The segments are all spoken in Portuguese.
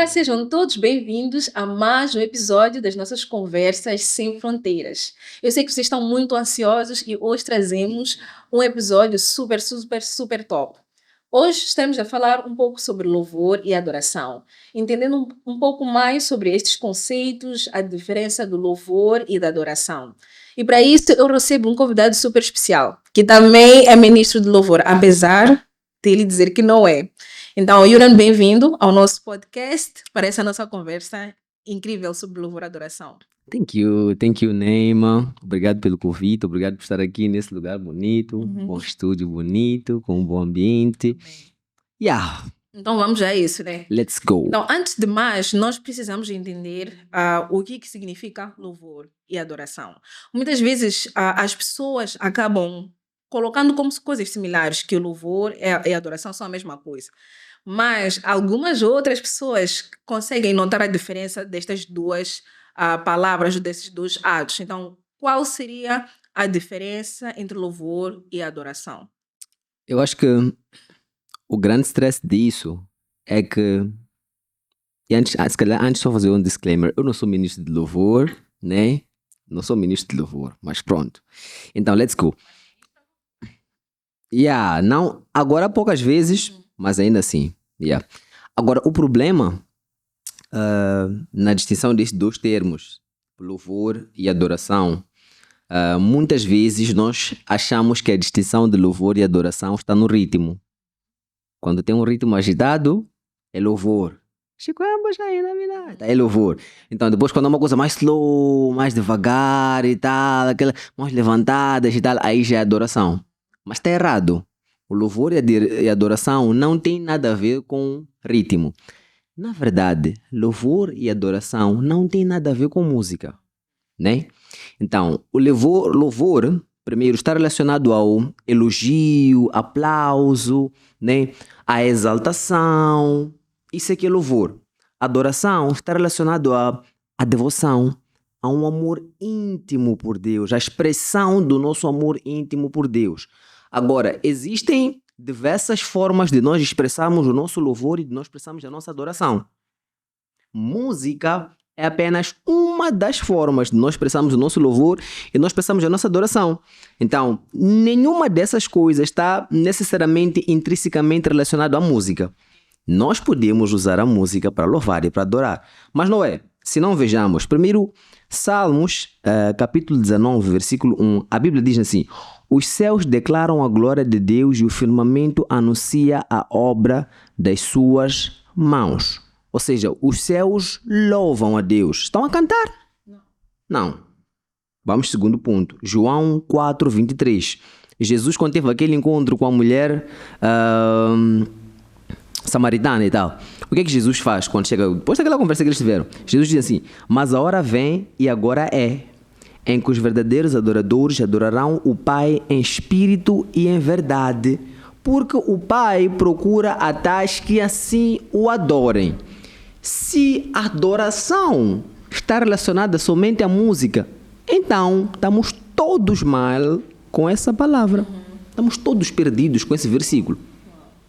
Olá, sejam todos bem-vindos a mais um episódio das nossas Conversas Sem Fronteiras. Eu sei que vocês estão muito ansiosos e hoje trazemos um episódio super top. Hoje estamos a falar um pouco sobre louvor e adoração, entendendo um pouco mais sobre estes conceitos, a diferença do louvor e da adoração. E para isso eu recebo um convidado super especial, que também é ministro de louvor, apesar de ele dizer que não é. Então, Yuran, bem-vindo ao nosso podcast para essa nossa conversa incrível sobre louvor e adoração. Thank you, Neima. Obrigado pelo convite, obrigado por estar aqui nesse lugar bonito, bom estúdio bonito, com um bom ambiente. Yeah, Então, vamos a isso, né? let's go. Então, antes de mais, nós precisamos entender o que significa louvor e adoração. Muitas vezes, as pessoas acabam colocando como coisas similares, que o louvor e a adoração são a mesma coisa. Mas algumas outras pessoas conseguem notar a diferença destas duas palavras, desses dois atos. Então, qual seria a diferença entre louvor e adoração? Eu acho que o grande stress disso é que, e antes, se calhar, antes só fazer um disclaimer, eu não sou ministro de louvor, né? Não sou ministro de louvor, mas pronto. Então, let's go. Yeah, não, agora poucas vezes, mas ainda assim. Yeah. Agora, o problema na distinção destes dois termos, louvor e adoração, muitas vezes nós achamos que a distinção de louvor e adoração está no ritmo. Quando tem um ritmo agitado, é louvor. É louvor. Então, depois, quando é uma coisa mais slow, mais devagar e tal, aquela mais levantadas e tal, aí já é adoração. Mas está errado. O louvor e a adoração não tem nada a ver com ritmo. Na verdade, louvor e adoração não tem nada a ver com música, né? Então, o louvor, primeiro, está relacionado ao elogio, aplauso, né? A exaltação. Isso aqui é louvor. Adoração está relacionado à devoção, a um amor íntimo por Deus, a expressão do nosso amor íntimo por Deus. Agora, existem diversas formas de nós expressarmos o nosso louvor e de nós expressarmos a nossa adoração. Música é apenas uma das formas de nós expressarmos o nosso louvor e nós expressarmos a nossa adoração. Então, nenhuma dessas coisas está necessariamente intrinsecamente relacionada à música. Nós podemos usar a música para louvar e para adorar, mas não é. Se não, vejamos. Primeiro, Salmos, capítulo 19, versículo 1, a Bíblia diz assim: os céus declaram a glória de Deus e o firmamento anuncia a obra das suas mãos. Ou seja, os céus louvam a Deus. Estão a cantar? Não. Vamos ao segundo ponto. João 4, 23. Jesus, quando teve aquele encontro com a mulher samaritana e tal, o que é que Jesus faz quando chega? Depois daquela conversa que eles tiveram, Jesus diz assim: mas a hora vem e agora é, em que os verdadeiros adoradores adorarão o Pai em espírito e em verdade, porque o Pai procura a tais que assim o adorem. Se a adoração está relacionada somente à música, então estamos todos mal com essa palavra. Estamos todos perdidos com esse versículo.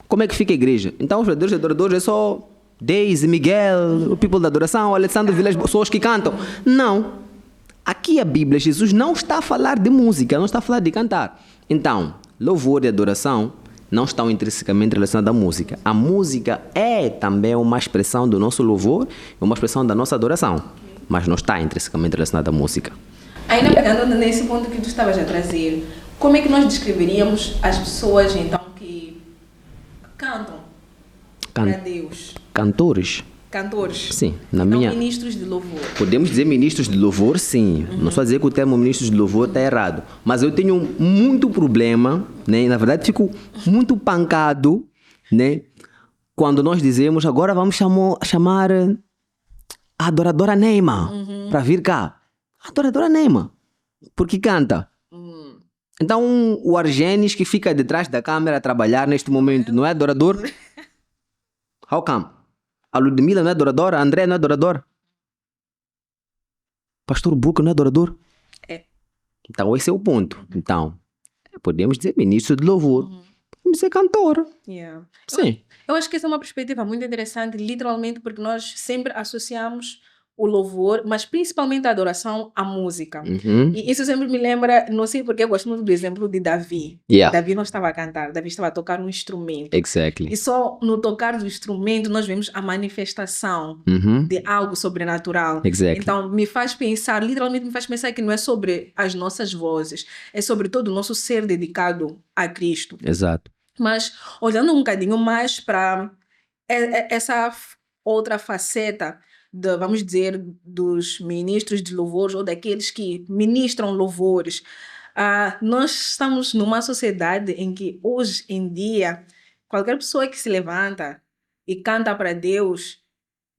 Como é que fica a igreja? Então os verdadeiros adoradores é só Daisy, Miguel, o people da adoração, Alessandro Vilas, pessoas que cantam. Não. Aqui a Bíblia, Jesus não está a falar de música, não está a falar de cantar. Então, louvor e adoração não estão intrinsecamente relacionados à música. A música é também uma expressão do nosso louvor e uma expressão da nossa adoração, mas não está intrinsecamente relacionada à música. Ainda pegando nesse ponto que tu estavas a trazer, como é que nós descreveríamos as pessoas, então, que cantam para Deus? Cantores. Sim, então, ministros de louvor. Podemos dizer ministros de louvor, sim. Não só dizer que o termo ministros de louvor está errado. Mas eu tenho muito problema, né? Na verdade, fico muito pancado, né? Quando nós dizemos, agora vamos chamar a adoradora Neima para vir cá. A adoradora Neima, porque canta. Então, o Argenis que fica detrás da câmera a trabalhar neste momento, não é adorador? How come? A Ludmila não é adoradora? A André não é adoradora? Pastor Buca não é adorador? É. Então esse é o ponto. Então, podemos dizer ministro de louvor. vamos ser cantor. Yeah. Sim. Eu acho que essa é uma perspectiva muito interessante, literalmente, porque nós sempre associamos o louvor, mas principalmente a adoração, à música. Uhum. E isso sempre me lembra, não sei porque eu gosto muito do exemplo de Davi. Yeah, Davi não estava a cantar, Davi estava a tocar um instrumento. exactly. E só no tocar do instrumento nós vemos a manifestação Uhum. de algo sobrenatural. Exactly. Então me faz pensar, literalmente me faz pensar que não é sobre as nossas vozes, é sobre todo o nosso ser dedicado a Cristo. Exato. Mas olhando um bocadinho mais para essa outra faceta, vamos dizer, dos ministros de louvores ou daqueles que ministram louvores, nós estamos numa sociedade em que hoje em dia, qualquer pessoa que se levanta e canta para Deus,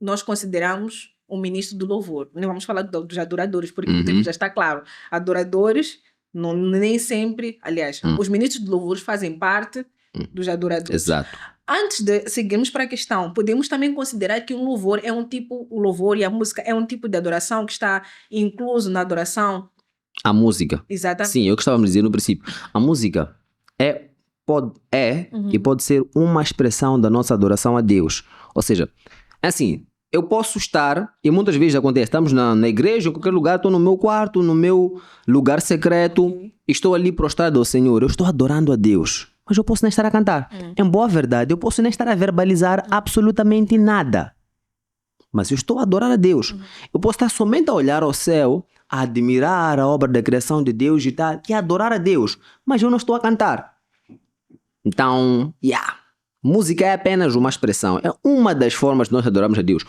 nós consideramos um ministro do louvor. Não vamos falar dos adoradores, porque o termo já está claro. Adoradores, nem sempre, aliás, os ministros de louvores fazem parte dos adoradores. Exato. Antes de seguirmos para a questão, podemos também considerar que o louvor e a música é um tipo de adoração que está incluso na adoração. A música. Exatamente. Sim, eu que estava a dizer no princípio. A música pode e pode ser uma expressão da nossa adoração a Deus. Ou seja, assim, eu posso estar, e muitas vezes acontece, estamos na igreja, em qualquer lugar, estou no meu quarto, no meu lugar secreto, estou ali prostrado ao Senhor, eu estou adorando a Deus. Mas eu posso nem estar a cantar. Em boa verdade, eu posso nem estar a verbalizar absolutamente nada. Mas eu estou a adorar a Deus. Eu posso estar somente a olhar ao céu, a admirar a obra da criação de Deus e tal, e a adorar a Deus. Mas eu não estou a cantar. Então, música é apenas uma expressão. É uma das formas de nós adorarmos a Deus.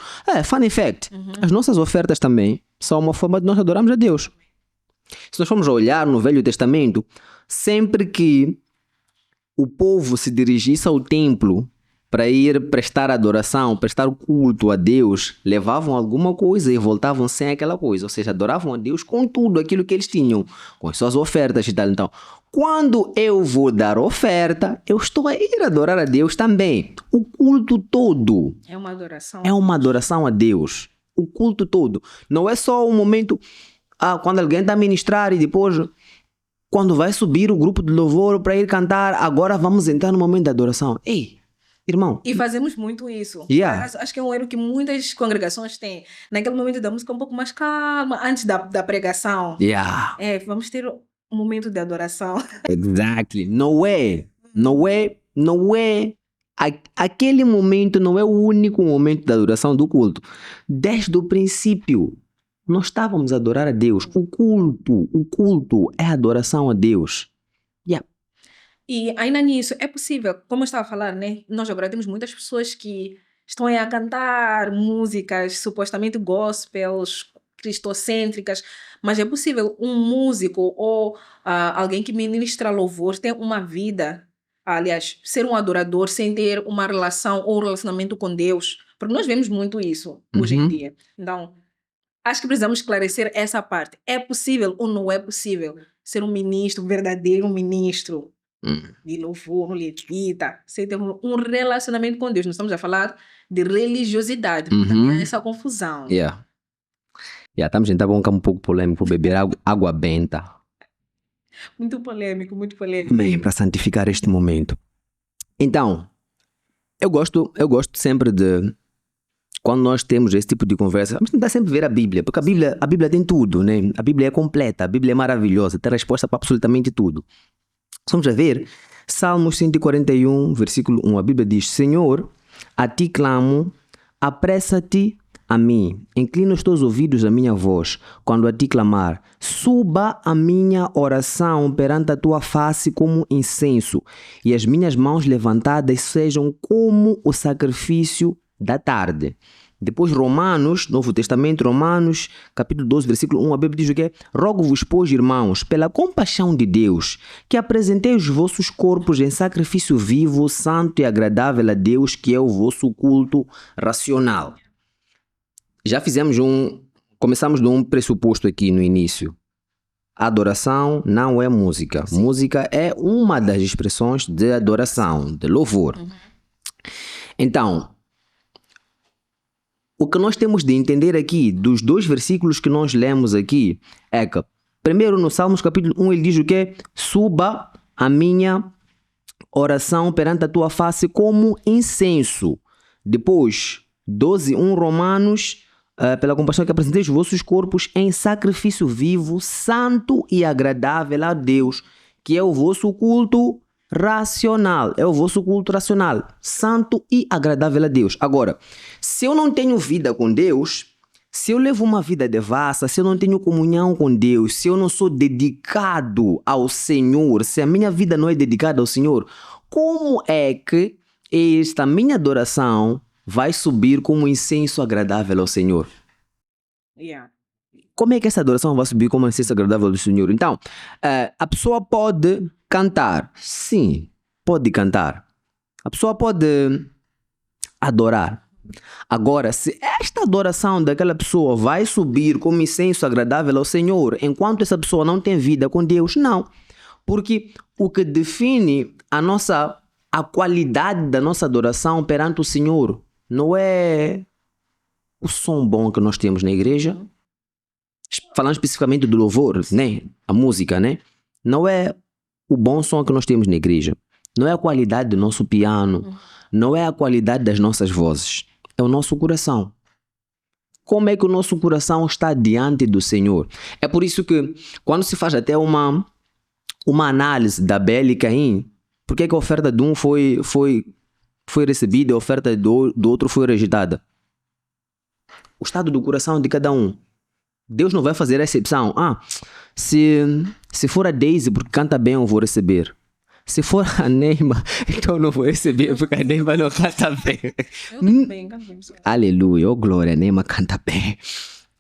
Funny fact, as nossas ofertas também são uma forma de nós adorarmos a Deus. Se nós formos a olhar no Velho Testamento, sempre que o povo se dirigisse ao templo para ir prestar adoração, prestar culto a Deus, levavam alguma coisa e voltavam sem aquela coisa. Ou seja, adoravam a Deus com tudo aquilo que eles tinham, com as suas ofertas e tal. Então, quando eu vou dar oferta, eu estou a ir adorar a Deus também. O culto todo é uma adoração. É uma adoração a Deus. O culto todo. Não é só um momento, quando alguém está a ministrar e depois, quando vai subir o grupo de louvor para ir cantar, agora vamos entrar no momento da adoração. Ei, irmão. E fazemos muito isso. Yeah. Acho que é um erro que muitas congregações têm. Naquele momento da música um pouco mais calma, antes da pregação. Yeah. Vamos ter um momento de adoração. Exactly. Não é. Aquele momento não é o único momento da adoração do culto. Desde o princípio, nós estávamos a adorar a Deus. O culto é adoração a Deus. E ainda nisso, é possível, como eu estava a falar, né? Nós agora temos muitas pessoas que estão aí a cantar músicas supostamente gospels, cristocêntricas, mas é possível um músico ou alguém que ministra louvor ter uma vida, aliás, ser um adorador sem ter uma relação ou um relacionamento com Deus, porque nós vemos muito isso hoje em dia. Então, acho que precisamos esclarecer essa parte. É possível ou não é possível ser um ministro, um verdadeiro ministro de louvor, um levita, sem ter um relacionamento com Deus? Não estamos a falar de religiosidade, porque essa confusão. Estamos a entrar um pouco polêmico, beber água benta. Muito polêmico, muito polêmico. Bem, para santificar este momento. Então, eu gosto sempre de, quando nós temos esse tipo de conversa, vamos tentar sempre ver a Bíblia, porque a Bíblia tem tudo, né? A Bíblia é completa, a Bíblia é maravilhosa, tem resposta para absolutamente tudo. Vamos a ver, Salmos 141, versículo 1, a Bíblia diz: Senhor, a ti clamo, apressa-te a mim, inclina os teus ouvidos à minha voz, quando a ti clamar, suba a minha oração perante a tua face como incenso, e as minhas mãos levantadas sejam como o sacrifício da tarde. Depois Romanos, Novo Testamento, Romanos, capítulo 12, versículo 1, a Bíblia diz o quê? Rogo-vos, pois, irmãos, pela compaixão de Deus, que apresenteis os vossos corpos em sacrifício vivo, santo e agradável a Deus, que é o vosso culto racional. Já começamos de um pressuposto aqui no início. Adoração não é música. Sim. Música é uma das expressões de adoração, de louvor. Então, o que nós temos de entender aqui, dos dois versículos que nós lemos aqui, é que, primeiro no Salmos capítulo 1, ele diz o quê? Suba a minha oração perante a tua face como incenso. Depois, 12:1 Romanos, pela compaixão que apresenteis os vossos corpos em sacrifício vivo, santo e agradável a Deus, que é o vosso culto racional. É o vosso culto racional, santo e agradável a Deus. Agora, se eu não tenho vida com Deus, se eu levo uma vida devassa, se eu não tenho comunhão com Deus, se eu não sou dedicado ao Senhor, se a minha vida não é dedicada ao Senhor, como é que esta minha adoração vai subir como incenso agradável ao Senhor? Yeah. Como é que essa adoração vai subir como incenso agradável ao Senhor? Então, a pessoa pode cantar. Sim, pode cantar. A pessoa pode adorar. Agora, se esta adoração daquela pessoa vai subir como incenso agradável ao Senhor, enquanto essa pessoa não tem vida com Deus, não. Porque o que define a qualidade da nossa adoração perante o Senhor não é o som bom que nós temos na igreja, falando especificamente do louvor, né? A música, né? Não é o bom som que nós temos na igreja, não é a qualidade do nosso piano, não é a qualidade das nossas vozes, é o nosso coração. Como é que o nosso coração está diante do Senhor? É por isso que quando se faz até uma análise da Abel e Caim, por que a oferta de um foi recebida e a oferta do outro foi rejeitada? O estado do coração de cada um. Deus não vai fazer a exceção. Se for a Daisy porque canta bem, eu vou receber. Se for a Neima, então eu não vou receber porque a Neima não canta bem. Eu também canto bem. Aleluia, oh glória, a Neima canta bem.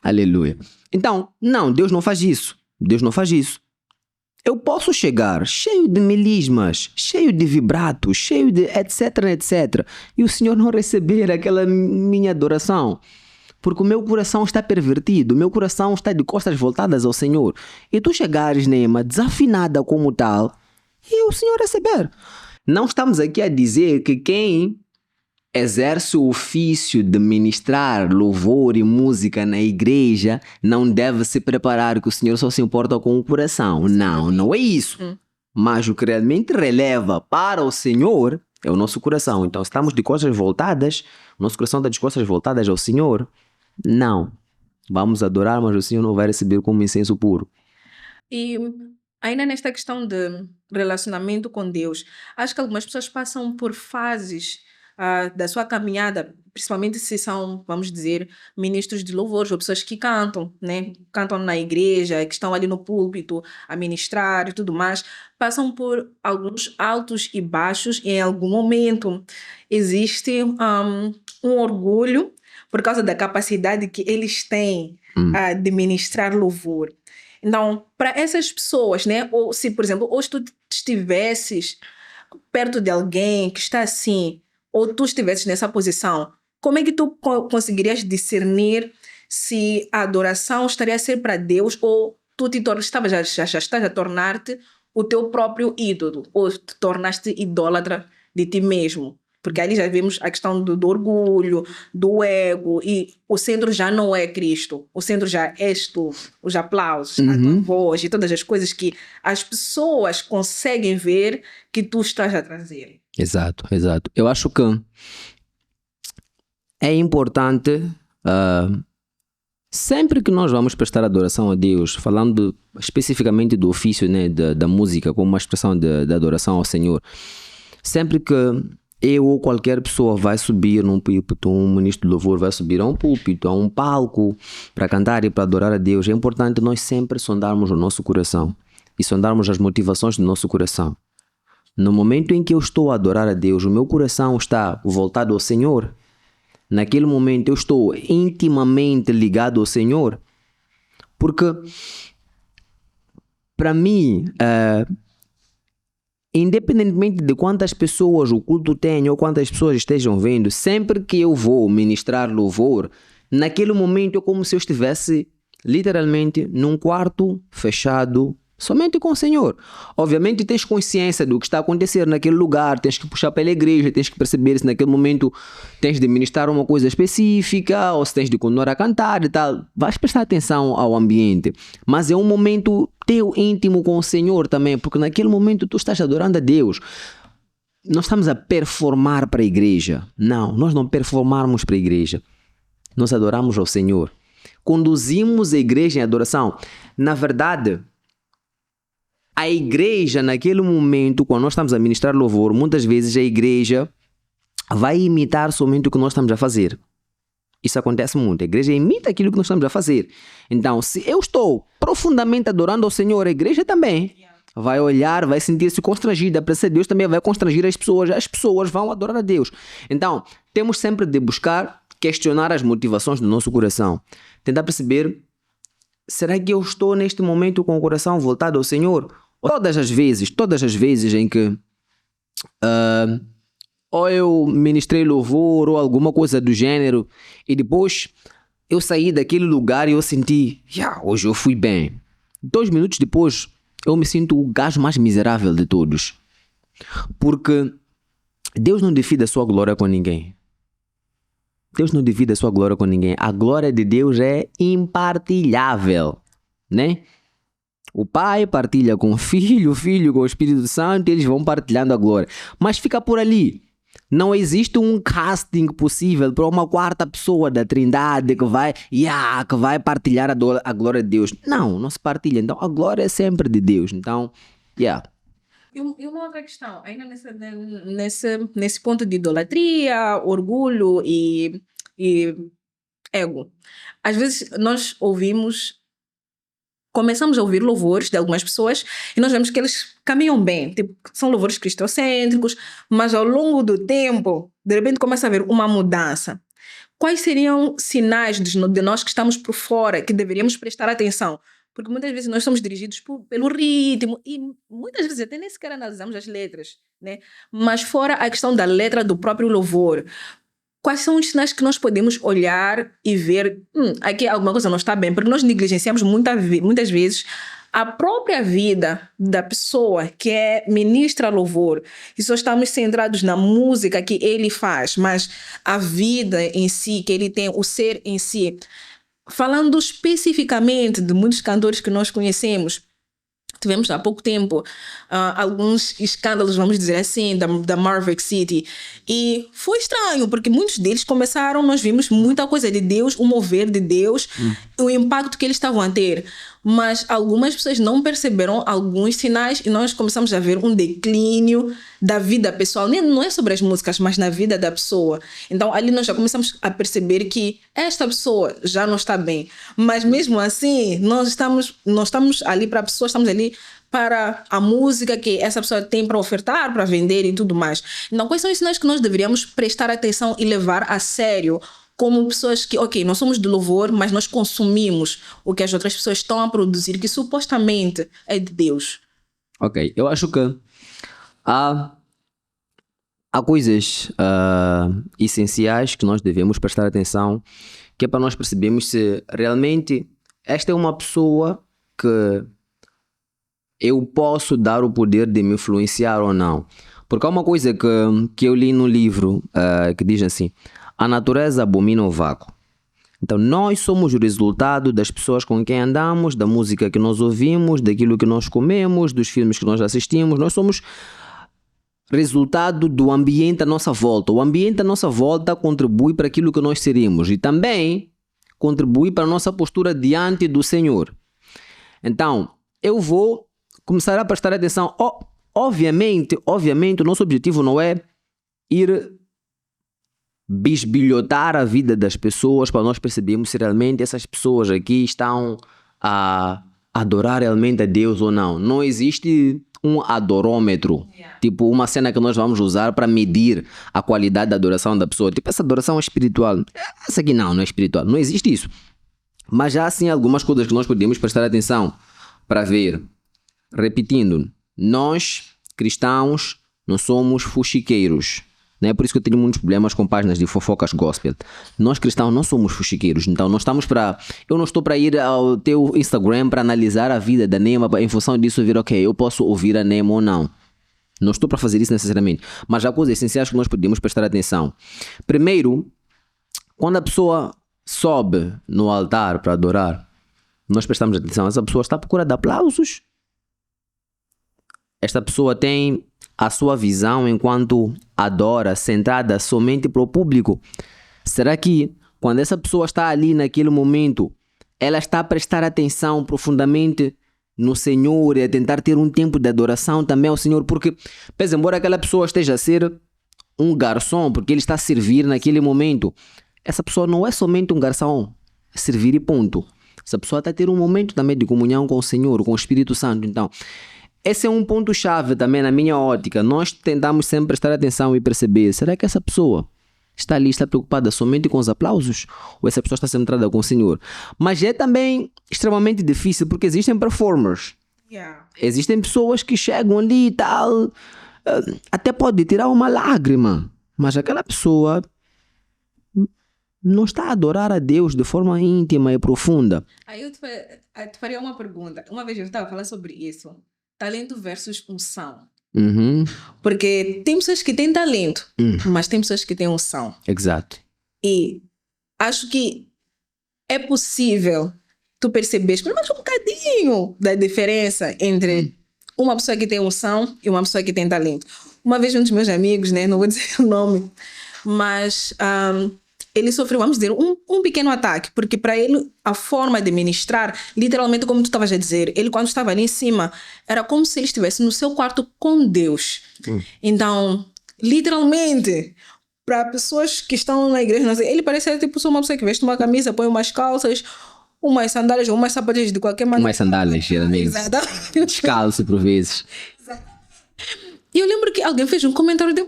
Aleluia. Então, não, Deus não faz isso. Deus não faz isso. Eu posso chegar cheio de melismas, cheio de vibratos, cheio de etc, etc. E o Senhor não receber aquela minha adoração. Porque o meu coração está pervertido, o meu coração está de costas voltadas ao Senhor. E tu chegares, Neema, desafinada como tal, e o Senhor receber. Não estamos aqui a dizer que quem exerce o ofício de ministrar louvor e música na igreja não deve se preparar, que o Senhor só se importa com o coração. Não, não é isso. Mas o que realmente releva para o Senhor é o nosso coração. Então, se estamos de costas voltadas, o nosso coração está de costas voltadas ao Senhor, não. Vamos adorar, mas o Senhor não vai receber como incenso puro. E ainda nesta questão de relacionamento com Deus, acho que algumas pessoas passam por fases da sua caminhada, principalmente se são, vamos dizer, ministros de louvores ou pessoas que cantam, né? Cantam na igreja, que estão ali no púlpito a ministrar e tudo mais, passam por alguns altos e baixos e em algum momento existe um orgulho por causa da capacidade que eles têm de ministrar louvor. Então, para essas pessoas, né? Ou se, por exemplo, hoje tu estivesses perto de alguém que está assim, ou tu estivesses nessa posição, como é que tu conseguirias discernir se a adoração estaria a ser para Deus ou tu já estás a tornar-te o teu próprio ídolo, ou te tornaste idólatra de ti mesmo? Porque ali já vemos a questão do orgulho, do ego, e o centro já não é Cristo, o centro já és tu, os aplausos, a tua voz e todas as coisas que as pessoas conseguem ver que tu estás a trazer. Exato, exato. Eu acho que é importante, sempre que nós vamos prestar adoração a Deus, falando especificamente do ofício, né, da música como uma expressão de adoração ao Senhor, sempre que eu ou qualquer pessoa vai subir num púlpito, um ministro de louvor vai subir a um púlpito, a um palco para cantar e para adorar a Deus, é importante nós sempre sondarmos o nosso coração e sondarmos as motivações do nosso coração. No momento em que eu estou a adorar a Deus, o meu coração está voltado ao Senhor. Naquele momento eu estou intimamente ligado ao Senhor. Porque, para mim, independentemente de quantas pessoas o culto tem ou quantas pessoas estejam vendo, sempre que eu vou ministrar louvor, naquele momento é como se eu estivesse literalmente num quarto fechado, somente com o Senhor. Obviamente tens consciência do que está a acontecer naquele lugar, tens que puxar pela igreja, tens que perceber se naquele momento tens de ministrar uma coisa específica ou se tens de continuar a cantar e tal. Vais prestar atenção ao ambiente, mas é um momento teu íntimo com o Senhor também, porque naquele momento tu estás adorando a Deus. nós estamos a performar para a igreja. Não, nós não performamos para a igreja. Nós adoramos ao Senhor. Conduzimos a igreja em adoração. Na verdade, a igreja, naquele momento, quando nós estamos a ministrar louvor, muitas vezes a igreja vai imitar somente o que nós estamos a fazer. Isso acontece muito. A igreja imita aquilo que nós estamos a fazer. Então, se eu estou profundamente adorando ao Senhor, a igreja também vai olhar, vai sentir-se constrangida. Para ser Deus também vai constranger as pessoas vão adorar a Deus. Então, temos sempre de buscar questionar as motivações do nosso coração. Tentar perceber, será que eu estou neste momento com o coração voltado ao Senhor? Todas as vezes em que ou eu ministrei louvor ou alguma coisa do gênero e depois eu saí daquele lugar e eu senti, hoje eu fui bem. 2 minutos depois eu me sinto o gajo mais miserável de todos. Porque Deus não divide a sua glória com ninguém. Deus não divide a sua glória com ninguém. A glória de Deus é impartilhável, né? O Pai partilha com o Filho com o Espírito Santo e eles vão partilhando a glória. Mas fica por ali. Não existe um casting possível para uma quarta pessoa da Trindade que vai partilhar a glória de Deus. Não se partilha. Então a glória é sempre de Deus. Então, E uma outra questão, ainda nesse ponto de idolatria, orgulho e ego. Às vezes nós começamos a ouvir louvores de algumas pessoas e nós vemos que eles caminham bem, tipo, são louvores cristocêntricos, mas ao longo do tempo, de repente começa a haver uma mudança. Quais seriam sinais de nós que estamos por fora, que deveríamos prestar atenção? Porque muitas vezes nós somos dirigidos pelo ritmo e muitas vezes até nem sequer analisamos as letras, né? Mas fora a questão da letra do próprio louvor, quais são os sinais que nós podemos olhar e ver, aqui alguma coisa não está bem, porque nós negligenciamos muitas vezes a própria vida da pessoa que ministra louvor e só estamos centrados na música que ele faz, mas a vida em si, que ele tem, o ser em si. Falando especificamente de muitos cantores que nós conhecemos, tivemos há pouco tempo alguns escândalos, vamos dizer assim, da Maverick City. E foi estranho, porque muitos deles nós vimos muita coisa de Deus, o mover de Deus, o impacto que eles estavam a ter. Mas algumas pessoas não perceberam alguns sinais e nós começamos a ver um declínio da vida pessoal. Não é sobre as músicas, mas na vida da pessoa. Então ali nós já começamos a perceber que esta pessoa já não está bem. Mas mesmo assim, nós estamos ali para a pessoa, estamos ali para a música que essa pessoa tem para ofertar, para vender e tudo mais. Então quais são os sinais que nós deveríamos prestar atenção e levar a sério? Como pessoas que, nós somos de louvor, mas nós consumimos o que as outras pessoas estão a produzir, que supostamente é de Deus. Ok, eu acho que há coisas essenciais que nós devemos prestar atenção, que é para nós percebermos se realmente esta é uma pessoa que eu posso dar o poder de me influenciar ou não. Porque há uma coisa que eu li no livro que diz assim: a natureza abomina o vácuo. Então nós somos o resultado das pessoas com quem andamos, da música que nós ouvimos, daquilo que nós comemos, dos filmes que nós assistimos. Nós somos resultado do ambiente à nossa volta. O ambiente à nossa volta contribui para aquilo que nós seremos e também contribui para a nossa postura diante do Senhor. Então eu vou começar a prestar atenção. Obviamente o nosso objetivo não é ir bisbilhotar a vida das pessoas para nós percebermos se realmente essas pessoas aqui estão a adorar realmente a Deus ou não. Não existe um adorômetro, tipo uma cena que nós vamos usar para medir a qualidade da adoração da pessoa. Tipo, essa adoração é espiritual. Essa aqui não é espiritual. Não existe isso. Mas já assim algumas coisas que nós podemos prestar atenção para ver. Repetindo, nós cristãos não somos fuxiqueiros. Não é por isso que eu tenho muitos problemas com páginas de fofocas gospel. Nós cristãos não somos fuxiqueiros. Então eu não estou para ir ao teu Instagram para analisar a vida da Nema, em função disso ver, eu posso ouvir a Nema ou não. Não estou para fazer isso necessariamente. Mas há coisas essenciais que nós podemos prestar atenção. Primeiro, quando a pessoa sobe no altar para adorar, nós prestamos atenção. Essa pessoa está à procura de aplausos? Esta pessoa tem a sua visão enquanto adora, centrada somente para o público? Será que quando essa pessoa está ali naquele momento, ela está a prestar atenção profundamente no Senhor e a tentar ter um tempo de adoração também ao Senhor? Porque, pese embora aquela pessoa esteja a ser um garçom, porque ele está a servir naquele momento, essa pessoa não é somente um garçom, é servir e ponto. Essa pessoa está a ter um momento também de comunhão com o Senhor, com o Espírito Santo. Então, esse é um ponto-chave também na minha ótica. Nós tentamos sempre prestar atenção e perceber, será que essa pessoa está ali, está preocupada somente com os aplausos? Ou essa pessoa está centrada com o Senhor? Mas é também extremamente difícil, porque existem performers. Existem pessoas que chegam ali e tal, até pode tirar uma lágrima, mas aquela pessoa não está a adorar a Deus de forma íntima e profunda. Aí eu te faria uma pergunta. Uma vez eu estava falando sobre isso. Talento versus unção. Porque tem pessoas que têm talento, mas tem pessoas que têm unção. Exato. E acho que é possível tu perceberes pelo menos um bocadinho da diferença entre uma pessoa que tem unção e uma pessoa que tem talento. Uma vez um dos meus amigos, né, não vou dizer o nome, mas ele sofreu, vamos dizer, um pequeno ataque, porque para ele a forma de ministrar, literalmente como tu estavas a dizer, ele quando estava ali em cima, era como se ele estivesse no seu quarto com Deus. Então, literalmente, para pessoas que estão na igreja, não sei, ele parece tipo só uma pessoa que veste uma camisa, põe umas calças, umas sandálias ou umas sapatilhas de qualquer maneira. Umas sandálias, geralmente. Descalço, por vezes. E eu lembro que alguém fez um comentário de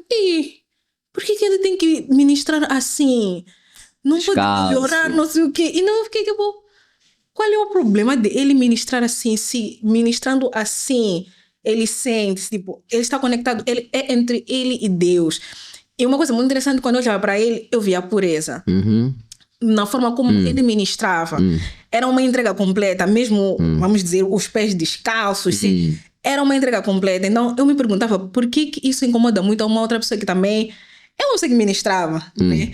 por que ele tem que ministrar assim? Não pode melhorar, não sei o quê. E não, eu fiquei tipo, qual é o problema de ele ministrar assim? Se ministrando assim, ele sente, tipo, ele está conectado, ele é entre ele e Deus. E uma coisa muito interessante, quando eu olhava para ele, eu via a pureza. Na forma como ele ministrava. Era uma entrega completa, mesmo, vamos dizer, os pés descalços, sim. Era uma entrega completa. Então, eu me perguntava por que isso incomoda muito a uma outra pessoa que também é uma pessoa que ministrava, né?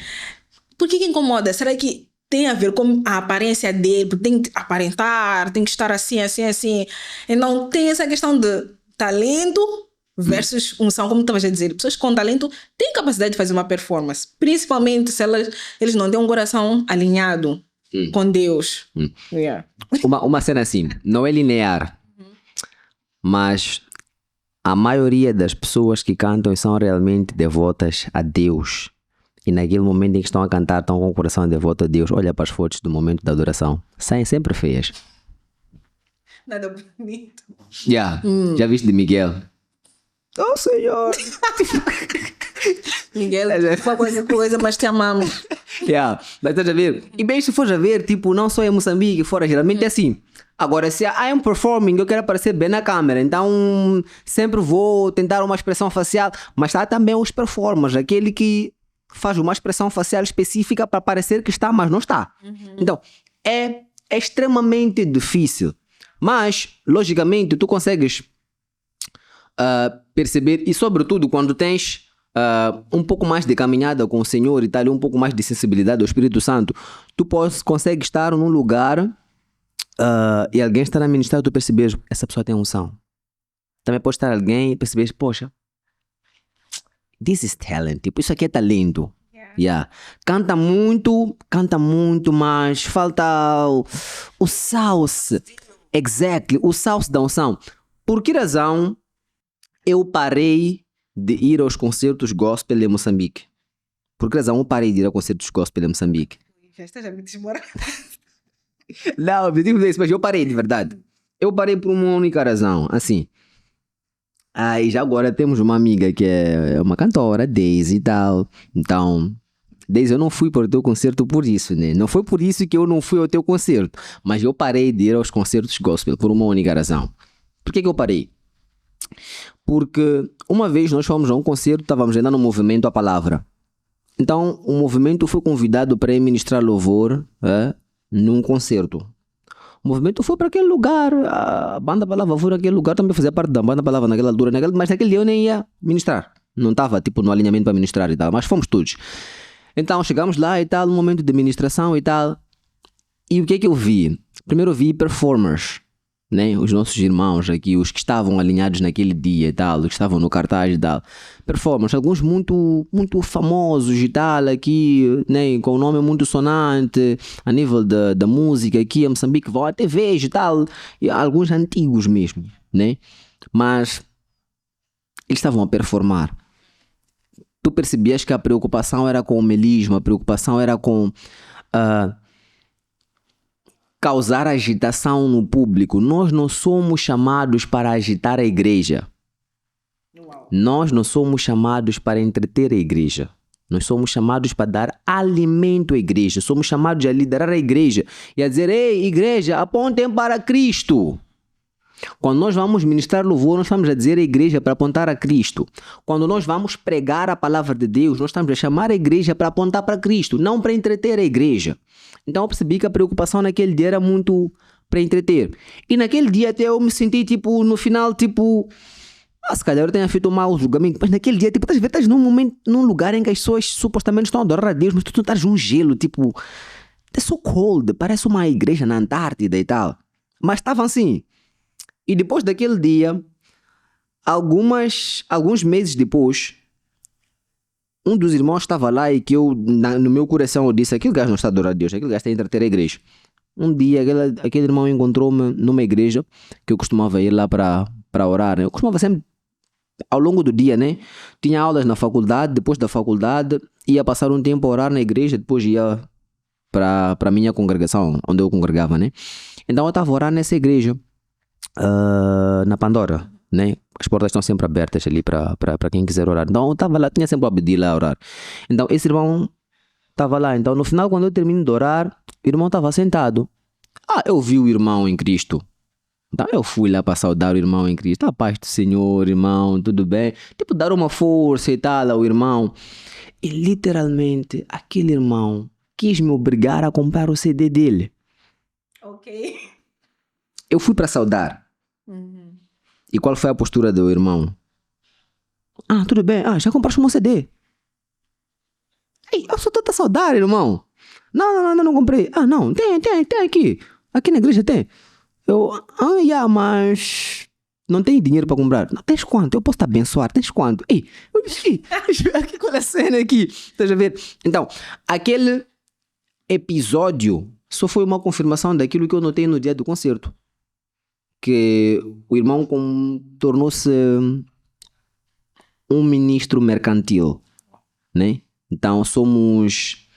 Por que incomoda? Será que tem a ver com a aparência dele? Porque tem que aparentar, tem que estar assim, assim, assim. Então, tem essa questão de talento versus unção, como estavas a dizer. Pessoas com talento têm capacidade de fazer uma performance, principalmente se eles não têm um coração alinhado com Deus. Uma cena assim, não é linear, mas a maioria das pessoas que cantam são realmente devotas a Deus. E naquele momento em que estão a cantar, estão com o coração devoto a Deus. Olha para as fotos do momento da adoração. Saem sempre feias. Nada bonito. Já viste de Miguel? Oh, Senhor! Miguel, foi qualquer coisa, mas te amamos. Mas estás a ver? E bem, se fores a ver, tipo, não só em Moçambique, fora geralmente é assim. Agora, se I am performing, eu quero aparecer bem na câmera, então sempre vou tentar uma expressão facial, mas há também os performers, aquele que faz uma expressão facial específica para parecer que está, mas não está. Então, é extremamente difícil, mas, logicamente, tu consegues perceber, e sobretudo quando tens um pouco mais de caminhada com o Senhor e tal, um pouco mais de sensibilidade ao Espírito Santo, tu consegues estar num lugar e alguém está a ministrar, tu percebes, essa pessoa tem unção. Também pode estar alguém e percebes, poxa, this is talent, tipo, isso aqui é talento. Canta muito, mas falta o sauce. Exactly, o sauce da unção. Por que razão eu parei de ir aos concertos gospel em Moçambique? Por que razão eu parei de ir a concertos gospel em Moçambique? Já estás a me desmorar. Não, objetivo desse, mas eu parei de verdade. Eu parei por uma única razão, assim. E já agora temos uma amiga que é uma cantora, Daisy e tal. Então, Daisy, eu não fui para o teu concerto por isso, né? Não foi por isso que eu não fui ao teu concerto. Mas eu parei de ir aos concertos gospel por uma única razão. Por que eu parei? Porque uma vez nós fomos a um concerto, estávamos ainda no movimento A Palavra. Então, o movimento foi convidado para ir ministrar louvor num concerto. O movimento foi para aquele lugar, a banda Palavra foi para aquele lugar, também fazia parte da banda Palavra naquela altura, mas naquele dia eu nem ia ministrar. Não estava tipo no alinhamento para ministrar e tal, mas fomos todos. Então chegamos lá e tal, no momento de ministração e tal. E o que é que eu vi? Primeiro eu vi performers. né? Os nossos irmãos aqui, os que estavam alinhados naquele dia e tal, os que estavam no cartaz e tal, performance, alguns muito, muito famosos e tal, aqui, né? Com o nome muito sonante, a nível da música aqui em Moçambique, vão até vejo e tal, e alguns antigos mesmo, né? Mas eles estavam a performar. Tu percebias que a preocupação era com o melisma, a preocupação era com causar agitação no público. Nós não somos chamados para agitar a igreja. Nós não somos chamados para entreter a igreja. Nós somos chamados para dar alimento à igreja. Somos chamados a liderar a igreja e a dizer: ei, igreja, apontem para Cristo. Quando nós vamos ministrar louvor, nós estamos a dizer à igreja para apontar a Cristo. Quando nós vamos pregar a palavra de Deus, nós estamos a chamar a igreja para apontar para Cristo, não para entreter a igreja. Então eu percebi que a preocupação naquele dia era muito para entreter. E naquele dia até eu me senti tipo, no final, tipo, se calhar eu tenha feito um mau julgamento, mas naquele dia, tipo, estás num momento, num lugar em que as pessoas supostamente estão a adorar a Deus, mas tu estás num gelo, tipo, é so cold, parece uma igreja na Antártida e tal. Mas estavam assim. E depois daquele dia, alguns meses depois, um dos irmãos estava lá e que eu, no meu coração, eu disse: aquele gajo não está a adorar a Deus, aquele gajo está a entreter a igreja. Um dia, aquele irmão encontrou-me numa igreja que eu costumava ir lá para orar. Eu costumava sempre, ao longo do dia, né? Tinha aulas na faculdade, depois da faculdade, ia passar um tempo a orar na igreja, depois ia para a minha congregação, onde eu congregava, né? Então eu estava a orar nessa igreja. Na Pandora, né? As portas estão sempre abertas ali para quem quiser orar. Então eu estava lá, tinha sempre o Abdi lá a orar. Então esse irmão estava lá. Então no final, quando eu termino de orar, o irmão estava sentado. Eu vi o irmão em Cristo. Então eu fui lá para saudar o irmão em Cristo. A paz do Senhor, irmão, tudo bem? Tipo, dar uma força e tal ao irmão. E literalmente aquele irmão quis me obrigar a comprar o CD dele. Ok. Eu fui para saudar. E qual foi a postura do irmão? Tudo bem. Já compraste um CD? Ei, eu só estou a saudar, irmão. Não comprei. Não, tem aqui. Aqui na igreja tem. Eu, mas não tenho dinheiro para comprar. Não, tens quanto? Eu posso te abençoar. Tens quanto? Ei, aqui qual é a cena aqui? Estás a ver? Então, aquele episódio só foi uma confirmação daquilo que eu notei no dia do concerto. Que o irmão tornou-se um ministro mercantil, né? Então somos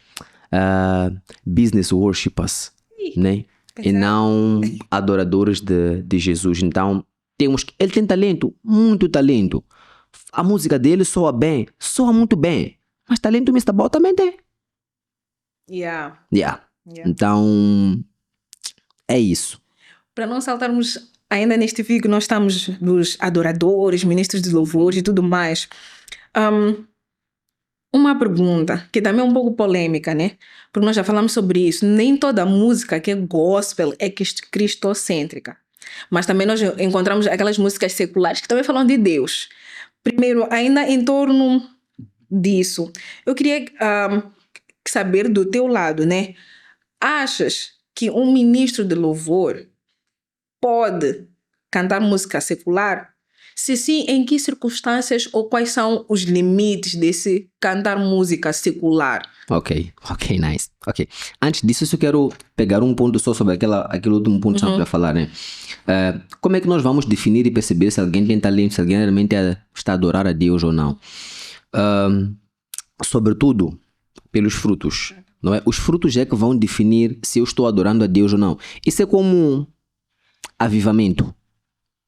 business worshippers, né? E não adoradores de Jesus. Então ele tem talento, muito talento. A música dele soa bem, soa muito bem, mas talento Mr. Ball também tem. Yeah. Então é isso. Para não saltarmos ainda neste vídeo que nós estamos dos adoradores, ministros de louvor e tudo mais, uma pergunta que também é um pouco polêmica, né? Porque nós já falamos sobre isso. Nem toda música que é gospel é cristocêntrica. Mas também nós encontramos aquelas músicas seculares que também falam de Deus. Primeiro, ainda em torno disso, eu queria saber do teu lado, né? Achas que um ministro de louvor pode cantar música secular? Se sim, em que circunstâncias ou quais são os limites desse cantar música secular? Ok, nice. Ok. Antes disso, eu só quero pegar um ponto só sobre aquele último ponto que estamos a falar, né? Como é que nós vamos definir e perceber se alguém tem talento, se alguém realmente está a adorar a Deus ou não? Sobretudo, pelos frutos, não é? Os frutos é que vão definir se eu estou adorando a Deus ou não. Isso é como avivamento,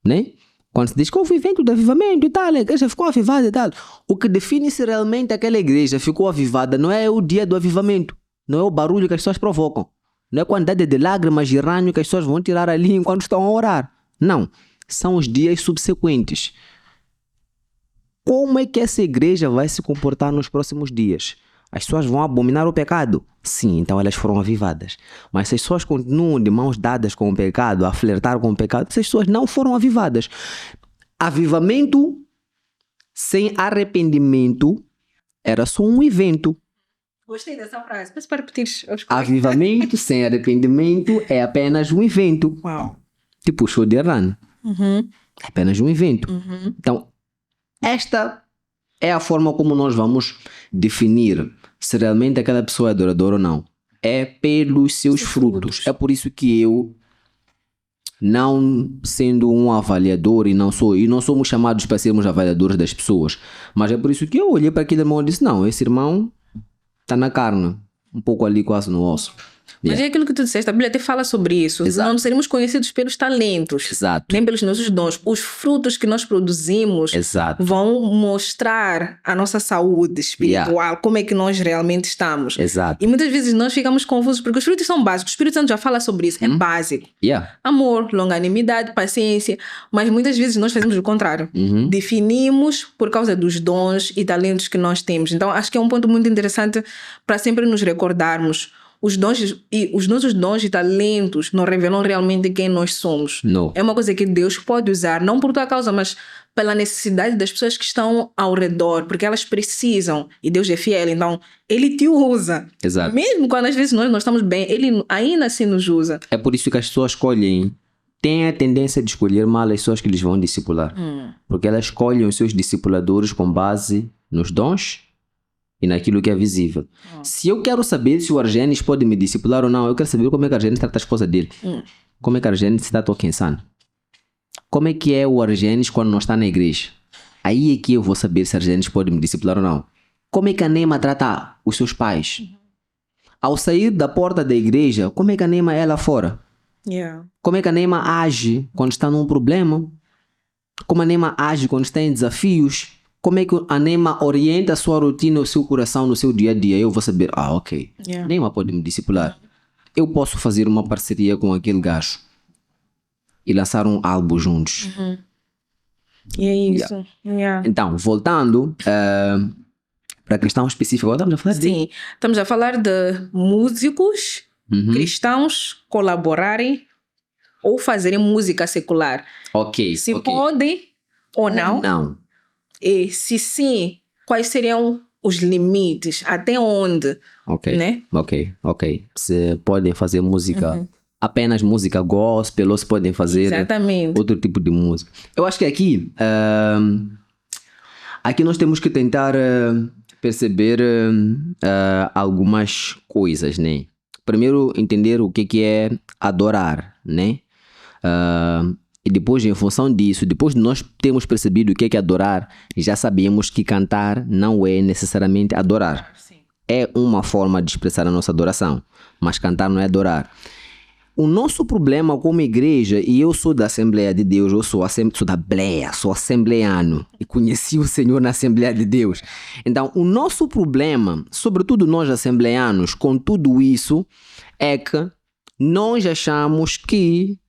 né? Quando se diz que houve evento de avivamento e tal, a igreja ficou avivada e tal. O que define se realmente aquela igreja ficou avivada não é o dia do avivamento, não é o barulho que as pessoas provocam, não é a quantidade de lágrimas e ranho que as pessoas vão tirar ali enquanto estão a orar. Não, são os dias subsequentes. Como é que essa igreja vai se comportar nos próximos dias? As pessoas vão abominar o pecado? Sim, então elas foram avivadas. Mas se as pessoas continuam de mãos dadas com o pecado, a flertar com o pecado, essas pessoas não foram avivadas. Avivamento sem arrependimento era só um evento. Gostei dessa frase. Para repetir. Avivamento sem arrependimento é apenas um evento. Uau. tipo o show de Run. É apenas um evento. Então, esta é a forma como nós vamos definir se realmente aquela pessoa é adoradora ou não. É pelos seus frutos. É por isso que eu, não sendo um avaliador, e não somos chamados para sermos avaliadores das pessoas, mas é por isso que eu olhei para aquele irmão e disse, não, esse irmão está na carne, um pouco ali quase no osso. Mas é aquilo que tu disseste, a Bíblia até fala sobre isso. Exato. Não seremos conhecidos pelos talentos, Exato. nem pelos nossos dons. Os frutos que nós produzimos Exato. vão mostrar a nossa saúde espiritual, como é que nós realmente estamos. Exato. E muitas vezes nós ficamos confusos porque os frutos são básicos. O Espírito Santo já fala sobre isso, é básico. Amor, longanimidade, paciência. Mas muitas vezes nós fazemos o contrário. Definimos por causa dos dons e talentos que nós temos. Então acho que é um ponto muito interessante para sempre nos recordarmos. Os nossos dons e talentos não revelam realmente quem nós somos. Não. É uma coisa que Deus pode usar, não por tua causa, mas pela necessidade das pessoas que estão ao redor, porque elas precisam, e Deus é fiel, então Ele te usa. Exato. Mesmo quando às vezes nós não estamos bem, Ele ainda assim nos usa. É por isso que as pessoas têm a tendência de escolher mal as pessoas que eles vão discipular. Porque elas escolhem os seus discipuladores com base nos dons e naquilo que é visível. Se eu quero saber se o Argenis pode me discipular ou não, eu quero saber como é que o Argenis trata a esposa dele. Como é que o Argenis está pensando. Como é que é o Argenis quando não está na igreja. Aí é que eu vou saber se o Argenis pode me discipular ou não. Como é que a Neema trata os seus pais. Ao sair da porta da igreja, como é que a Neema é lá fora. Como é que a Neema age quando está num problema. Como a Neema age quando está em desafios. Como é que a Neema orienta a sua rotina, o seu coração no seu dia a dia? Eu vou saber, ok, Neema pode me discipular. Eu posso fazer uma parceria com aquele gajo e lançar um álbum juntos. E é isso. Então, voltando para a questão específica, agora estamos a falar Sim, estamos a falar de músicos cristãos colaborarem ou fazerem música secular. Se podem ou não. Não. E se sim, quais seriam os limites? Até onde? Né? Ok. Se podem fazer música, apenas música gospel, ou se podem fazer outro tipo de música. Eu acho que aqui nós temos que tentar perceber algumas coisas, né? Primeiro, entender o que é adorar, né? E depois, em função disso, depois de nós termos percebido o que é adorar, já sabemos que cantar não é necessariamente adorar. É uma forma de expressar a nossa adoração, mas cantar não é adorar. O nosso problema como igreja, e eu sou da Assembleia de Deus, eu sou da Bleia, sou assembleano e conheci o Senhor na Assembleia de Deus. Então, o nosso problema, sobretudo nós assembleanos, com tudo isso, é que nós achamos que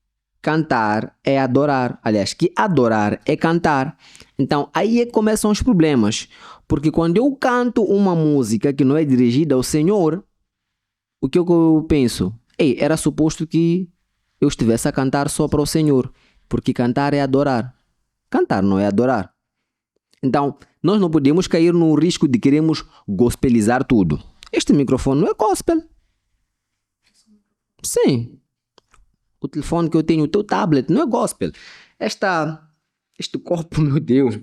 cantar é adorar. Aliás, que adorar é cantar. Então, aí é que começam os problemas. Porque quando eu canto uma música que não é dirigida ao Senhor, o que eu penso? Era suposto que eu estivesse a cantar só para o Senhor. Porque cantar é adorar. Cantar não é adorar. Então, nós não podemos cair no risco de queremos gospelizar tudo. Este microfone não é gospel. Sim. O telefone que eu tenho, o teu tablet, não é gospel. Este copo, meu Deus.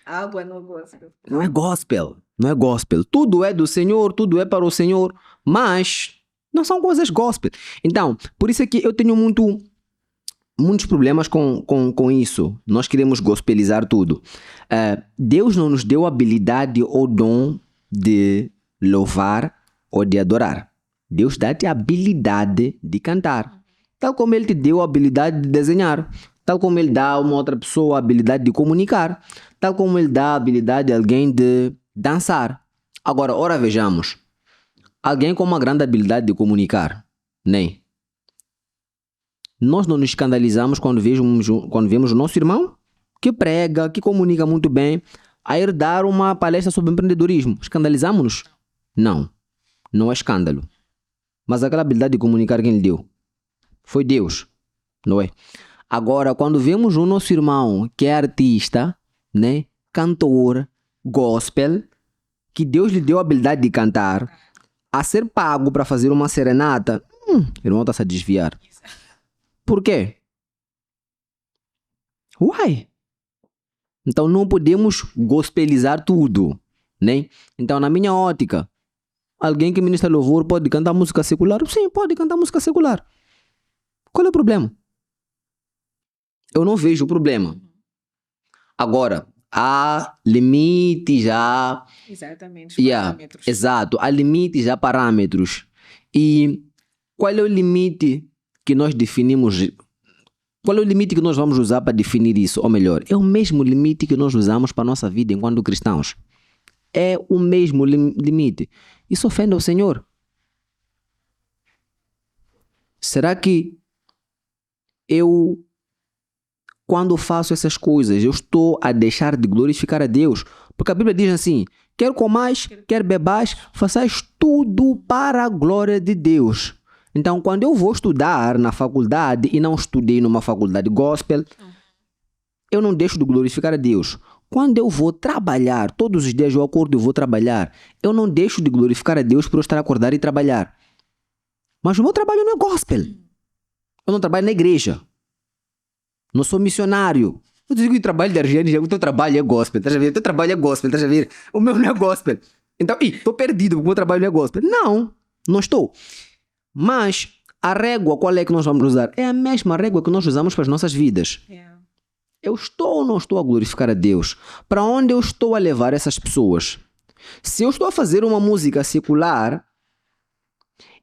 Água não é gospel. Não é gospel. Não é gospel. Tudo é do Senhor, tudo é para o Senhor, mas não são coisas gospel. Então, por isso é que eu tenho muitos problemas com isso. Nós queremos gospelizar tudo. Deus não nos deu habilidade ou dom de louvar ou de adorar. Deus dá-te a habilidade de cantar. Tal como Ele te deu a habilidade de desenhar. Tal como Ele dá a uma outra pessoa a habilidade de comunicar. Tal como Ele dá a habilidade a alguém de dançar. Agora, ora vejamos. Alguém com uma grande habilidade de comunicar, nem? Nós não nos escandalizamos quando vemos o nosso irmão que prega, que comunica muito bem, a ir dar uma palestra sobre empreendedorismo. Escandalizamos-nos? Não. Não é escândalo. Mas aquela habilidade de comunicar quem lhe deu? Foi Deus, não é? Agora, quando vemos o nosso irmão que é artista, né, cantor, gospel, que Deus lhe deu a habilidade de cantar, a ser pago para fazer uma serenata, o irmão está-se a desviar. Por quê? Uai! Então não podemos gospelizar tudo, né? Então, na minha ótica, alguém que ministra louvor pode cantar música secular? Sim, pode cantar música secular. Qual é o problema? Eu não vejo o problema. Agora, há limites, há... Exatamente, os Yeah, parâmetros. exato, há limites, há parâmetros. E qual é o limite que nós definimos? Qual é o limite que nós vamos usar para definir isso? Ou melhor, é o mesmo limite que nós usamos para a nossa vida enquanto cristãos. É o mesmo limite. Isso ofende ao Senhor. Será que eu, quando faço essas coisas, eu estou a deixar de glorificar a Deus? Porque a Bíblia diz assim: quer comais, quer bebais, façais tudo para a glória de Deus. Então, quando eu vou estudar na faculdade e não estudei numa faculdade gospel, eu não deixo de glorificar a Deus. Quando eu vou trabalhar, todos os dias eu acordo e vou trabalhar, eu não deixo de glorificar a Deus por eu estar acordado e trabalhar. Mas o meu trabalho não é gospel. Eu não trabalho na igreja. Não sou missionário. Eu digo que o trabalho de Argélia, o teu trabalho é gospel, estás a ver? O teu trabalho é gospel, estás a ver? O meu não é gospel. Então, estou perdido porque o meu trabalho não é gospel. Não, não estou. Mas a régua, qual é que nós vamos usar? É a mesma régua que nós usamos para as nossas vidas. Yeah. Eu estou ou não estou a glorificar a Deus? Para onde eu estou a levar essas pessoas? Se eu estou a fazer uma música secular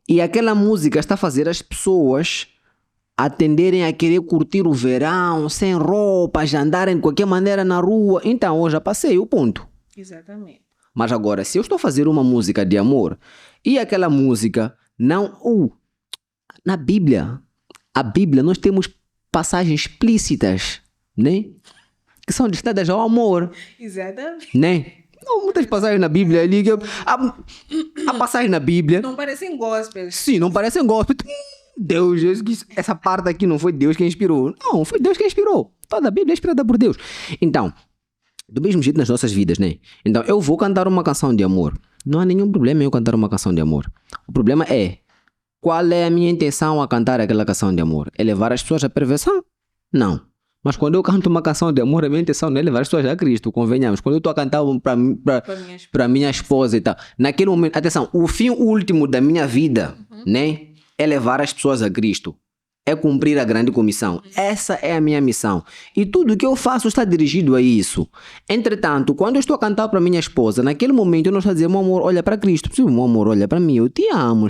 e aquela música está a fazer as pessoas a tenderem a querer curtir o verão, sem roupas, andarem de qualquer maneira na rua, então eu já passei o ponto. Exatamente. Mas agora, se eu estou a fazer uma música de amor e aquela música não... na Bíblia, a Bíblia, nós temos passagens explícitas, né? Que são destinadas ao amor, Exatamente. né? Não, muitas passagens na Bíblia ali. Há passagens na Bíblia. Não parecem gospels. Sim, não parecem gospel. Deus, essa parte aqui não foi Deus quem inspirou. Não, foi Deus quem inspirou. Toda a Bíblia é inspirada por Deus. Então, do mesmo jeito nas nossas vidas, né? Então, eu vou cantar uma canção de amor. Não há nenhum problema em eu cantar uma canção de amor. O problema é, qual é a minha intenção a cantar aquela canção de amor? É levar as pessoas à perversão? Não. Mas quando eu canto uma canção de amor, a minha intenção não é levar as pessoas a Cristo, convenhamos. Quando eu estou a cantar para minha esposa e tal, naquele momento, atenção, o fim último da minha vida, né, é levar as pessoas a Cristo. É cumprir a grande comissão. Essa é a minha missão. E tudo que eu faço está dirigido a isso. Entretanto, quando eu estou a cantar para minha esposa, naquele momento eu não estou a dizer, meu amor, olha para Cristo. Meu amor, olha para mim, eu te amo.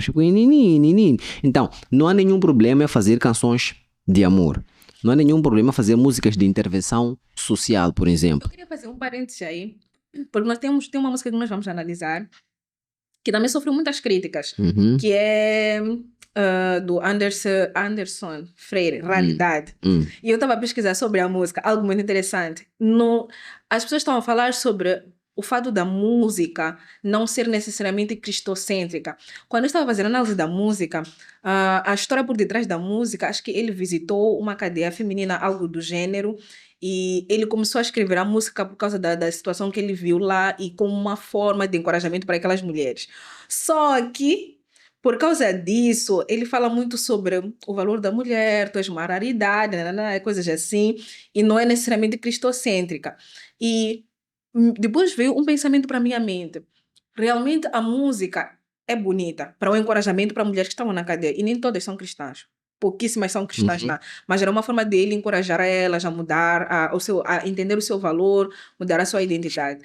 Então, não há nenhum problema em fazer canções de amor. Não há nenhum problema fazer músicas de intervenção social, por exemplo. Eu queria fazer um parênteses aí, porque nós tem uma música que nós vamos analisar, que também sofreu muitas críticas, que é do Anderson Freire, Raridade. E eu estava a pesquisar sobre a música, algo muito interessante. As pessoas estão a falar sobre o fato da música não ser necessariamente cristocêntrica. Quando eu estava fazendo análise da música, a história por detrás da música, acho que ele visitou uma cadeia feminina, algo do gênero, e ele começou a escrever a música por causa da situação que ele viu lá e como uma forma de encorajamento para aquelas mulheres. Só que, por causa disso, ele fala muito sobre o valor da mulher, tu és uma raridade, coisas assim, e não é necessariamente cristocêntrica. E depois veio um pensamento para a minha mente. Realmente a música é bonita para o encorajamento para mulheres que estavam na cadeia, e nem todas são cristãs. Pouquíssimas são cristãs lá, mas era uma forma dele encorajar elas a mudar, a entender o seu valor, mudar a sua identidade.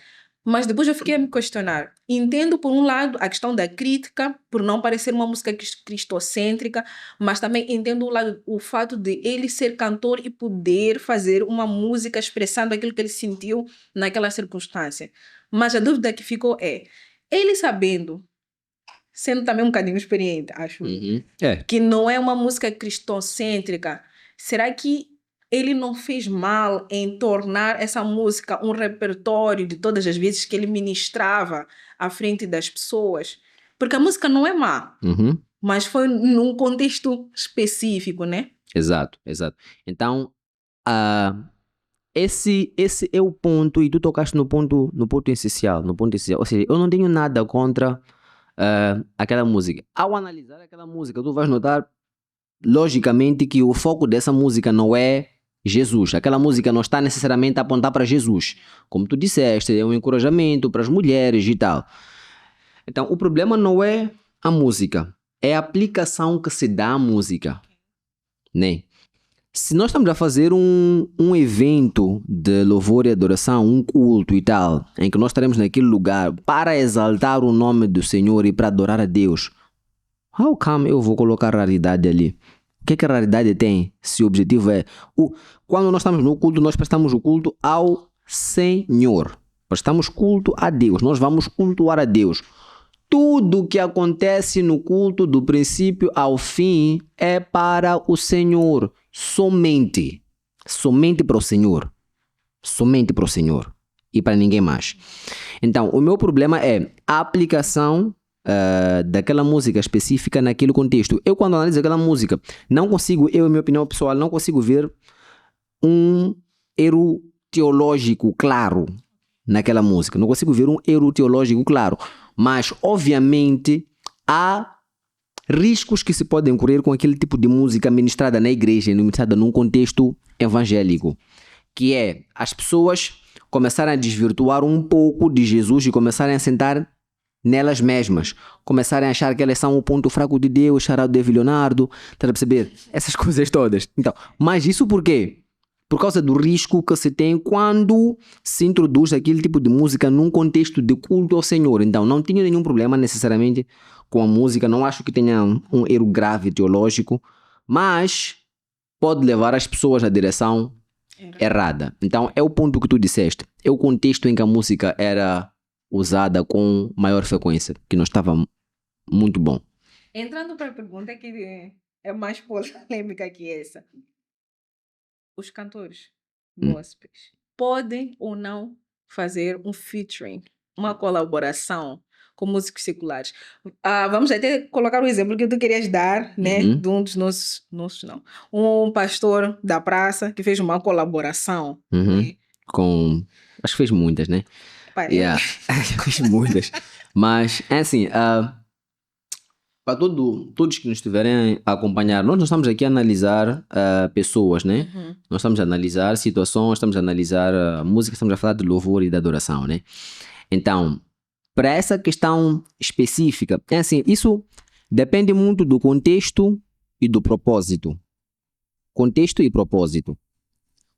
Mas depois eu fiquei a me questionar. Entendo, por um lado, a questão da crítica, por não parecer uma música cristocêntrica, mas também entendo o fato de ele ser cantor e poder fazer uma música expressando aquilo que ele sentiu naquela circunstância. Mas a dúvida que ficou é, ele sabendo, sendo também um bocadinho experiente, acho, que não é uma música cristocêntrica, será que ele não fez mal em tornar essa música um repertório de todas as vezes que ele ministrava à frente das pessoas? Porque a música não é má, mas foi num contexto específico, né? Exato. Então, esse é o ponto, e tu tocaste no ponto essencial. Ou seja, eu não tenho nada contra aquela música. Ao analisar aquela música, tu vais notar, logicamente, que o foco dessa música não é Jesus. Aquela música não está necessariamente a apontar para Jesus. Como tu disseste, é um encorajamento para as mulheres e tal. Então, o problema não é a música, é a aplicação que se dá à música, né? Se nós estamos a fazer um evento de louvor e adoração, um culto e tal, em que nós estaremos naquele lugar para exaltar o nome do Senhor e para adorar a Deus, how come eu vou colocar raridade ali? O que a raridade tem? Se o objetivo é... Quando nós estamos no culto, nós prestamos o culto ao Senhor. Prestamos culto a Deus. Nós vamos cultuar a Deus. Tudo que acontece no culto, do princípio ao fim, é para o Senhor. Somente para o Senhor. Somente para o Senhor. E para ninguém mais. Então, o meu problema é a aplicação daquela música específica naquele contexto. Eu, quando analiso aquela música, não consigo, em minha opinião pessoal, não consigo ver um erro teológico claro naquela música. Não consigo ver um erro teológico claro. Mas, obviamente, há riscos que se podem correr com aquele tipo de música ministrada na igreja, ministrada num contexto evangélico, que é as pessoas começarem a desvirtuar um pouco de Jesus e começarem a sentar nelas mesmas, começarem a achar que elas são o ponto fraco de Deus, charado de Leonardo, está a perceber? Essas coisas todas. Então, mas isso por quê? Por causa do risco que se tem quando se introduz aquele tipo de música num contexto de culto ao Senhor. Então, não tenho nenhum problema necessariamente com a música, não acho que tenha um erro grave teológico, mas pode levar as pessoas na direção errada. Então, é o ponto que tu disseste, é o contexto em que a música era usada com maior frequência, que não estava muito bom. Entrando para a pergunta que é mais polêmica que essa. Os cantores gospels podem ou não fazer um featuring, uma colaboração com músicos seculares? Vamos até colocar o exemplo que tu querias dar, né? De um dos nossos não. Um pastor da praça que fez uma colaboração. Né? Com... Acho que fez muitas, né? Fez muitas. Mas, é assim... para todos que nos estiverem a acompanhar, nós não estamos aqui a analisar pessoas, né? Nós estamos a analisar situações, estamos a analisar música, estamos a falar de louvor e de adoração, né? Então, para essa questão específica, é assim, isso depende muito do contexto e do propósito. Contexto e propósito.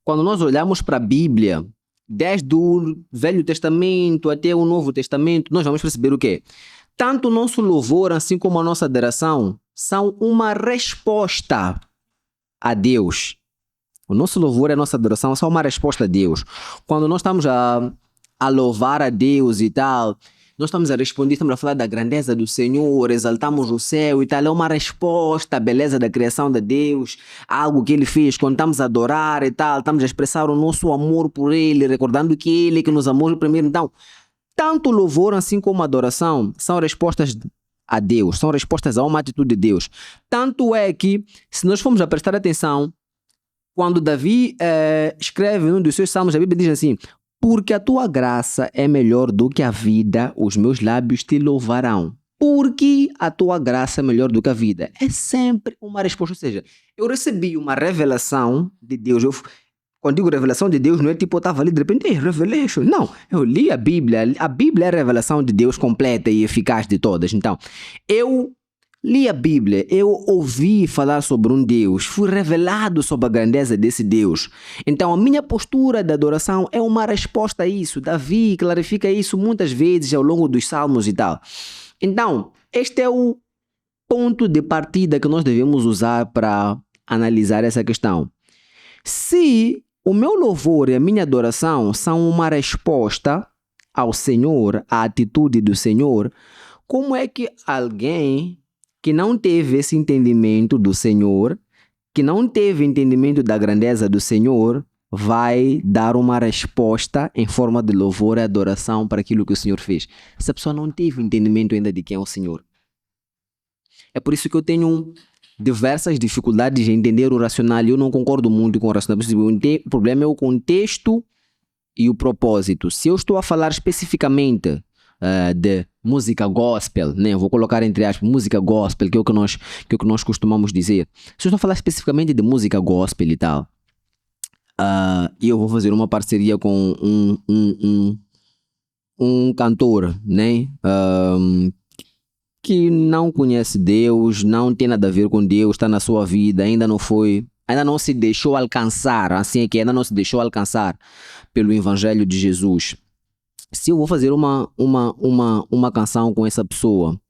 Quando nós olhamos para a Bíblia, desde o Velho Testamento até o Novo Testamento, nós vamos perceber o quê? Tanto o nosso louvor, assim como a nossa adoração, são uma resposta a Deus. O nosso louvor e a nossa adoração são uma resposta a Deus. Quando nós estamos a louvar a Deus e tal, nós estamos a responder, estamos a falar da grandeza do Senhor, exaltamos o céu e tal, é uma resposta à beleza da criação de Deus, algo que Ele fez, quando estamos a adorar e tal, estamos a expressar o nosso amor por Ele, recordando que Ele que nos amou primeiro. Então, tanto o louvor assim como a adoração são respostas a Deus, são respostas a uma atitude de Deus. Tanto é que, se nós formos a prestar atenção, quando Davi escreve um dos seus salmos, a Bíblia diz assim: porque a tua graça é melhor do que a vida, os meus lábios te louvarão. Porque a tua graça é melhor do que a vida. É sempre uma resposta, ou seja, eu recebi uma revelação de Deus. Quando digo revelação de Deus, não é tipo eu estava ali de repente, revelation. Não, eu li a Bíblia é a revelação de Deus completa e eficaz de todas. Então, eu li a Bíblia, eu ouvi falar sobre um Deus, fui revelado sobre a grandeza desse Deus. Então, a minha postura de adoração é uma resposta a isso. Davi clarifica isso muitas vezes ao longo dos salmos e tal. Então, este é o ponto de partida que nós devemos usar para analisar essa questão. Se o meu louvor e a minha adoração são uma resposta ao Senhor, à atitude do Senhor, como é que alguém que não teve esse entendimento do Senhor, que não teve entendimento da grandeza do Senhor, vai dar uma resposta em forma de louvor e adoração para aquilo que o Senhor fez? Essa pessoa não teve entendimento ainda de quem é o Senhor. É por isso que eu tenho diversas dificuldades em entender o racional e eu não concordo muito com o racional. O problema é o contexto e o propósito. Se eu estou a falar especificamente de música gospel, né? Eu vou colocar entre aspas música gospel, que é o que nós costumamos dizer. Se eu estou a falar especificamente de música gospel e tal, e eu vou fazer uma parceria com um cantor, né? Que não conhece Deus, não tem nada a ver com Deus, está na sua vida, ainda não se deixou alcançar, assim é que ainda não se deixou alcançar pelo Evangelho de Jesus. Se eu vou fazer uma canção com essa pessoa,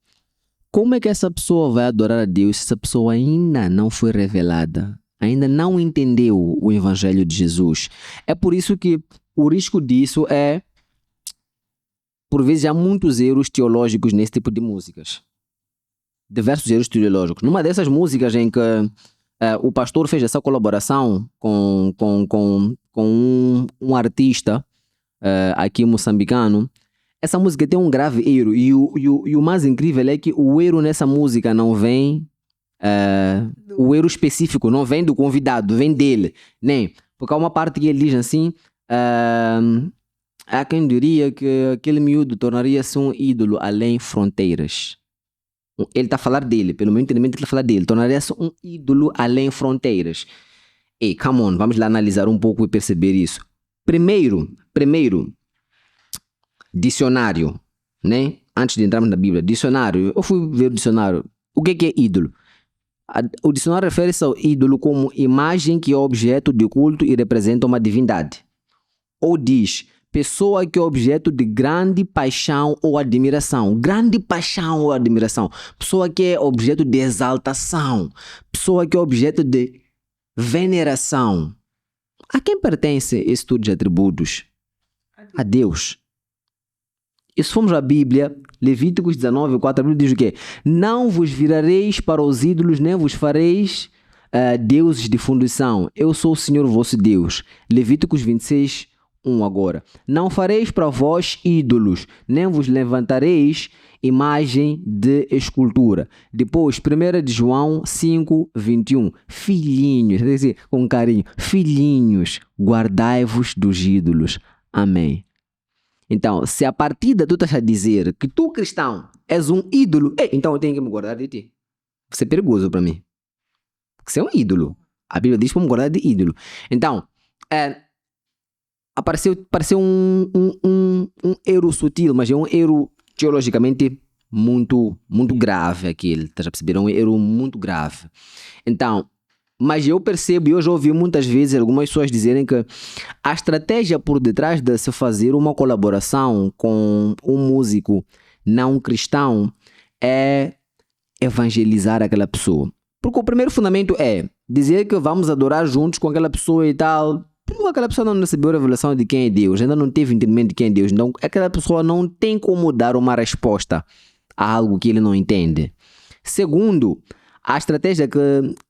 como é que essa pessoa vai adorar a Deus se essa pessoa ainda não foi revelada? Ainda não entendeu o Evangelho de Jesus? É por isso que o risco disso é, por vezes, há muitos erros teológicos nesse tipo de músicas. Diversos erros teológicos. Numa dessas músicas em que o pastor fez essa colaboração com um artista aqui moçambicano, essa música tem um grave erro e o mais incrível é que o erro nessa música não vem, o erro específico não vem do convidado, vem dele, né? Porque há uma parte que ele diz assim, há quem diria que aquele miúdo tornaria-se um ídolo além fronteiras. Ele está a falar dele, pelo meu entendimento ele está a falar dele, tornaria-se um ídolo além fronteiras. Ei, come on, vamos lá analisar um pouco e perceber isso. Primeiro, dicionário, né? Antes de entrarmos na Bíblia, dicionário, eu fui ver o dicionário. O que é ídolo? O dicionário refere-se ao ídolo como imagem que é objeto de culto e representa uma divindade. Ou diz, pessoa que é objeto de grande paixão ou admiração. Grande paixão ou admiração. Pessoa que é objeto de exaltação. Pessoa que é objeto de veneração. A quem pertence esse tudo de atributos? A Deus. E se formos à Bíblia, Levíticos 19, 4, a Bíblia diz o quê? Não vos virareis para os ídolos, nem vos fareis deuses de fundição. Eu sou o Senhor vosso Deus. Levíticos 26, 1 agora. Não fareis para vós ídolos, nem vos levantareis imagem de escultura. Depois, 1 de João 5, 21. Filhinhos, quer dizer, com carinho, filhinhos, guardai-vos dos ídolos. Amém. Então, se a partida tu estás a dizer que tu, cristão, és um ídolo, então eu tenho que me guardar de ti. Isso é perigoso para mim. Porque você é um ídolo. A Bíblia diz para me guardar de ídolo. Então, apareceu um erro sutil, mas é um erro teologicamente muito grave aquele. Estás a perceber? É um erro muito grave. Então, mas eu percebo, e eu já ouvi muitas vezes algumas pessoas dizerem que a estratégia por detrás de se fazer uma colaboração com um músico não cristão é evangelizar aquela pessoa. Porque o primeiro fundamento é dizer que vamos adorar juntos com aquela pessoa e tal. Porque aquela pessoa não recebeu a revelação de quem é Deus, ainda não teve entendimento de quem é Deus. Então, aquela pessoa não tem como dar uma resposta a algo que ele não entende. Segundo, a estratégia que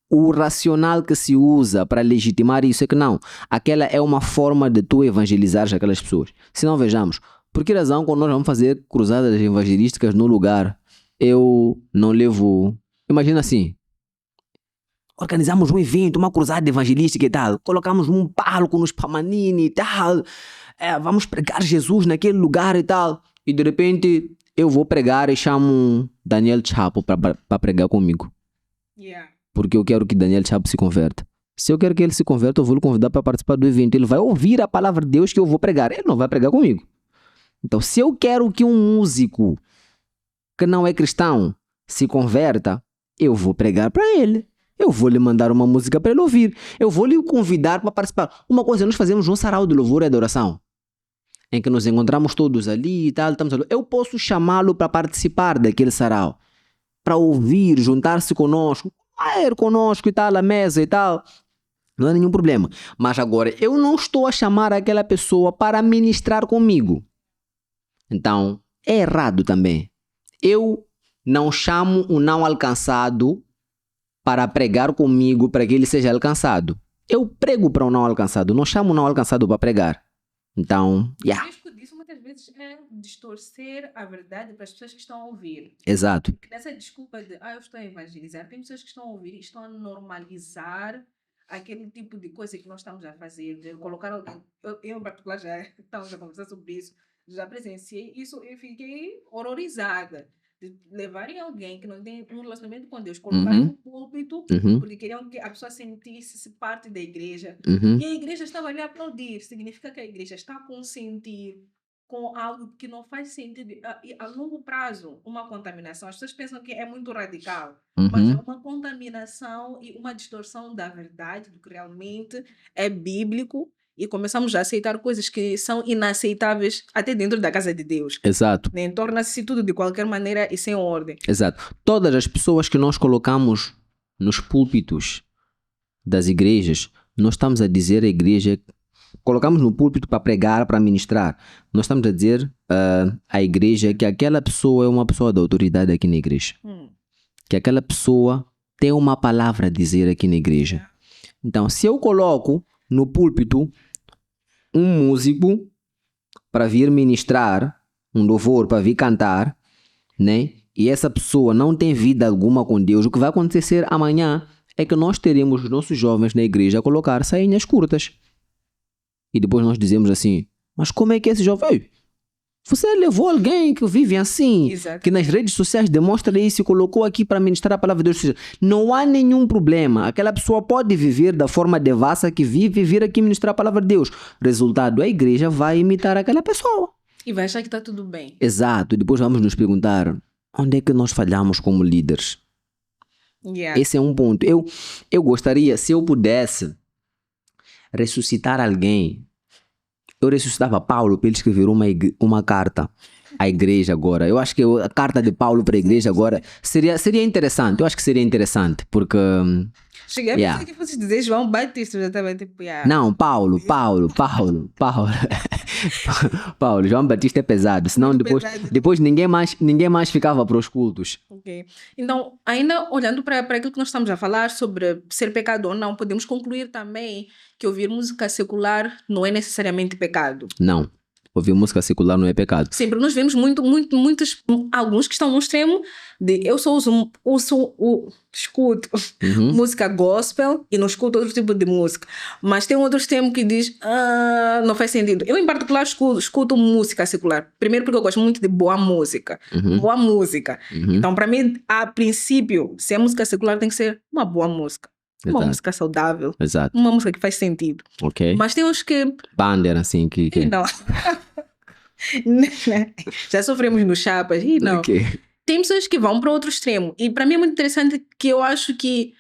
o racional que se usa para legitimar isso é que não, aquela é uma forma de tu evangelizar aquelas pessoas. Se não, vejamos, por que razão quando nós vamos fazer cruzadas evangelísticas no lugar, eu não levo... Imagina assim, organizamos um evento, uma cruzada evangelística e tal, colocamos um palco nos Pamanini e tal, vamos pregar Jesus naquele lugar e tal, e de repente eu vou pregar e chamo Daniel Chapo para pregar comigo. Yeah. Porque eu quero que Daniel Chapo se converta. Se eu quero que ele se converta, eu vou lhe convidar para participar do evento. Ele vai ouvir a palavra de Deus que eu vou pregar. Ele não vai pregar comigo. Então, se eu quero que um músico que não é cristão se converta, eu vou pregar para ele. Eu vou lhe mandar uma música para ele ouvir. Eu vou lhe convidar para participar. Uma coisa, nós fazemos um sarau de louvor e adoração, em que nos encontramos todos ali e tal. Eu posso chamá-lo para participar daquele sarau, para ouvir, juntar-se conosco, conosco e tal, à mesa e tal. Não há nenhum problema. Mas agora, eu não estou a chamar aquela pessoa para ministrar comigo. Então, é errado também. Eu não chamo o não alcançado para pregar comigo para que ele seja alcançado. Eu prego para o não alcançado, não chamo o não alcançado para pregar. Então, O risco disso muitas vezes é distorcer a verdade para as pessoas que estão a ouvir. Exato. Porque nessa desculpa de eu estou a evangelizar, tem pessoas que estão a ouvir e estão a normalizar aquele tipo de coisa que nós estamos a fazer, de colocar alguém. Eu em particular, já estamos a conversar sobre isso, já presenciei isso e fiquei horrorizada. de levarem alguém que não tem um relacionamento com Deus, colocarem no púlpito, porque queriam que a pessoa sentisse parte da igreja. E a igreja estava ali a aplaudir. Significa que a igreja está a consentir com algo que não faz sentido. E a longo prazo, uma contaminação. As pessoas pensam que é muito radical, mas é uma contaminação e uma distorção da verdade, do que realmente é bíblico, e começamos a aceitar coisas que são inaceitáveis até dentro da casa de Deus. Exato. Né? Torna-se tudo de qualquer maneira e sem ordem. Exato. Todas as pessoas que nós colocamos nos púlpitos das igrejas, nós estamos a dizer à igreja, colocamos no púlpito para pregar, para ministrar. Nós estamos a dizer à igreja que aquela pessoa é uma pessoa de autoridade aqui na igreja. Que aquela pessoa tem uma palavra a dizer aqui na igreja. Então, se eu coloco no púlpito um músico para vir ministrar, um louvor para vir cantar, né? E essa pessoa não tem vida alguma com Deus, o que vai acontecer amanhã é que nós teremos os nossos jovens na igreja a colocar sainhas curtas. E depois nós dizemos assim, mas como é que esse jovem... Ei, você levou alguém que vive assim, Exato. que nas redes sociais demonstra isso e colocou aqui para ministrar a palavra de Deus. Ou seja, não há nenhum problema. Aquela pessoa pode viver da forma devassa que vive e vir aqui ministrar a palavra de Deus. Resultado, a igreja vai imitar aquela pessoa. E vai achar que está tudo bem. Exato. E depois vamos nos perguntar, onde é que nós falhamos como líderes? Esse é um ponto. Eu gostaria, se eu pudesse ressuscitar alguém, eu ressuscitava Paulo para ele escrever uma carta à igreja agora. Eu acho que a carta de Paulo para a igreja agora seria interessante. Eu acho que seria interessante, porque... Cheguei a pensar que fosse dizer João Batista, eu já estava tipo... Não, Paulo. Paulo, João Batista é pesado, senão depois ninguém mais ficava para os cultos. Ok. Então, ainda olhando para aquilo que nós estamos a falar sobre ser pecado ou não, podemos concluir também que ouvir música secular não é necessariamente pecado. Não. Ouvir música secular não é pecado. Sempre nós vemos muitos, alguns que estão no extremo de eu só escuto música gospel e não escuto outro tipo de música. Mas tem outro extremo que diz, não faz sentido. Eu, em particular, escuto música secular. Primeiro porque eu gosto muito de boa música. Boa música. Então, para mim, a princípio, se é música secular, tem que ser uma boa música. Uma música saudável. Exato. Uma música que faz sentido. Ok. Mas tem uns que... Bander, assim, que... Não. Já sofremos no chapas. E não. Okay. Tem pessoas que vão para outro extremo. E para mim é muito interessante que eu acho que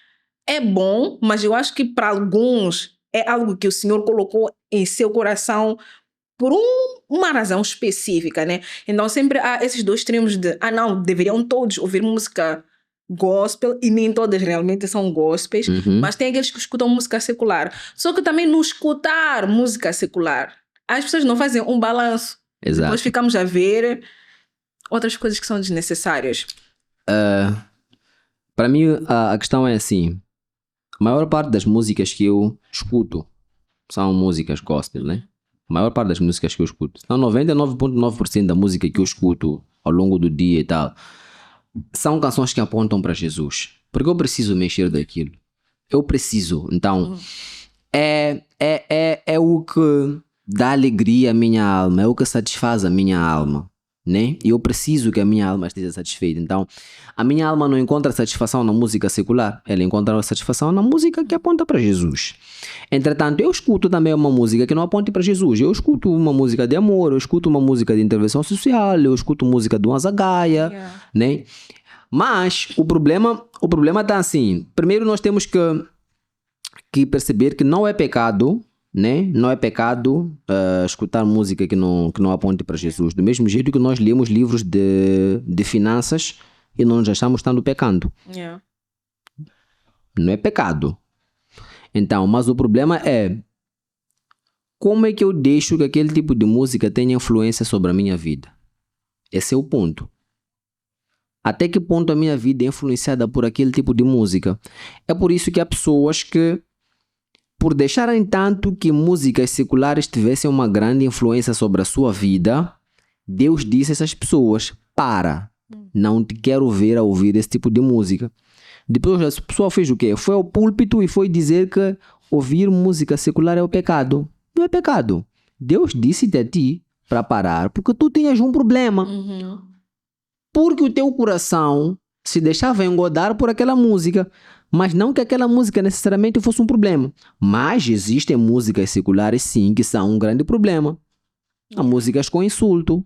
é bom, mas eu acho que para alguns é algo que o Senhor colocou em seu coração por uma razão específica, né? Então sempre há esses dois extremos de, não, deveriam todos ouvir música gospel, e nem todas realmente são gospels, mas tem aqueles que escutam música secular. Só que também no escutar música secular, as pessoas não fazem um balanço. Exato. Depois ficamos a ver outras coisas que são desnecessárias. Para mim, a questão é assim, a maior parte das músicas que eu escuto são músicas gospel, né? A maior parte das músicas que eu escuto. Então, 99,9% da música que eu escuto ao longo do dia e tal, são canções que apontam para Jesus. Porque eu preciso mexer daquilo. Eu preciso. Então, é o que dá alegria à minha alma. É o que satisfaz a minha alma. Né? E eu preciso que a minha alma esteja satisfeita. Então, a minha alma não encontra satisfação na música secular. Ela encontra satisfação na música que aponta para Jesus. Entretanto, eu escuto também uma música que não aponte para Jesus. Eu escuto uma música de amor, eu escuto uma música de intervenção social, eu escuto música de um Azagaia, né? Mas o problema está assim. Primeiro nós temos que perceber que não é pecado, né? Não é pecado escutar música que não aponte para Jesus. Do mesmo jeito que nós lemos livros de finanças e não já estamos estando pecando. Não é pecado. Então, mas o problema é como é que eu deixo que aquele tipo de música tenha influência sobre a minha vida? Esse é o ponto. Até que ponto a minha vida é influenciada por aquele tipo de música? É por isso que há pessoas que, por deixarem tanto que músicas seculares tivessem uma grande influência sobre a sua vida, Deus disse a essas pessoas, não te quero ver a ouvir esse tipo de música. Depois a pessoa fez o quê? Foi ao púlpito e foi dizer que ouvir música secular é o pecado. Não é pecado. Deus disse a ti para parar porque tu tinhas um problema. porque o teu coração se deixava engodar por aquela música. Mas não que aquela música necessariamente fosse um problema. Mas existem músicas seculares, sim, que são um grande problema. Há músicas com insulto.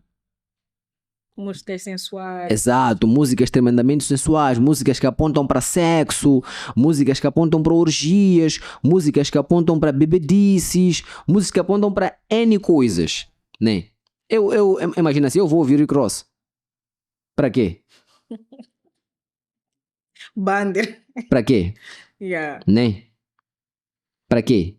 Músicas sensuais. Exato, músicas tremendamente sensuais, músicas que apontam para sexo, músicas que apontam para orgias, músicas que apontam para bebedices, músicas que apontam para N coisas, né? Eu imagino assim, eu vou ouvir Rick Ross. Para quê? Bander. Para quê? Yeah. Né? Para quê?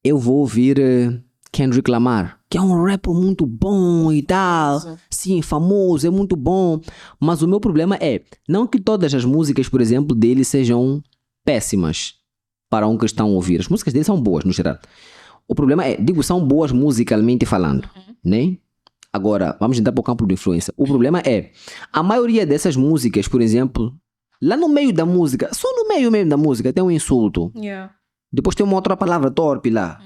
Eu vou ouvir Kendrick Lamar, que é um rapper muito bom e tal. Sim, famoso, é muito bom. Mas o meu problema é, não que todas as músicas, por exemplo, dele sejam péssimas para um cristão ouvir. As músicas dele são boas, no geral. O problema é, digo, são boas musicalmente falando, né? Agora, vamos entrar para o campo de influência. O problema é, a maioria dessas músicas, por exemplo, lá no meio da música, só no meio mesmo da música, tem um insulto. Yeah. Depois tem uma outra palavra torpe lá.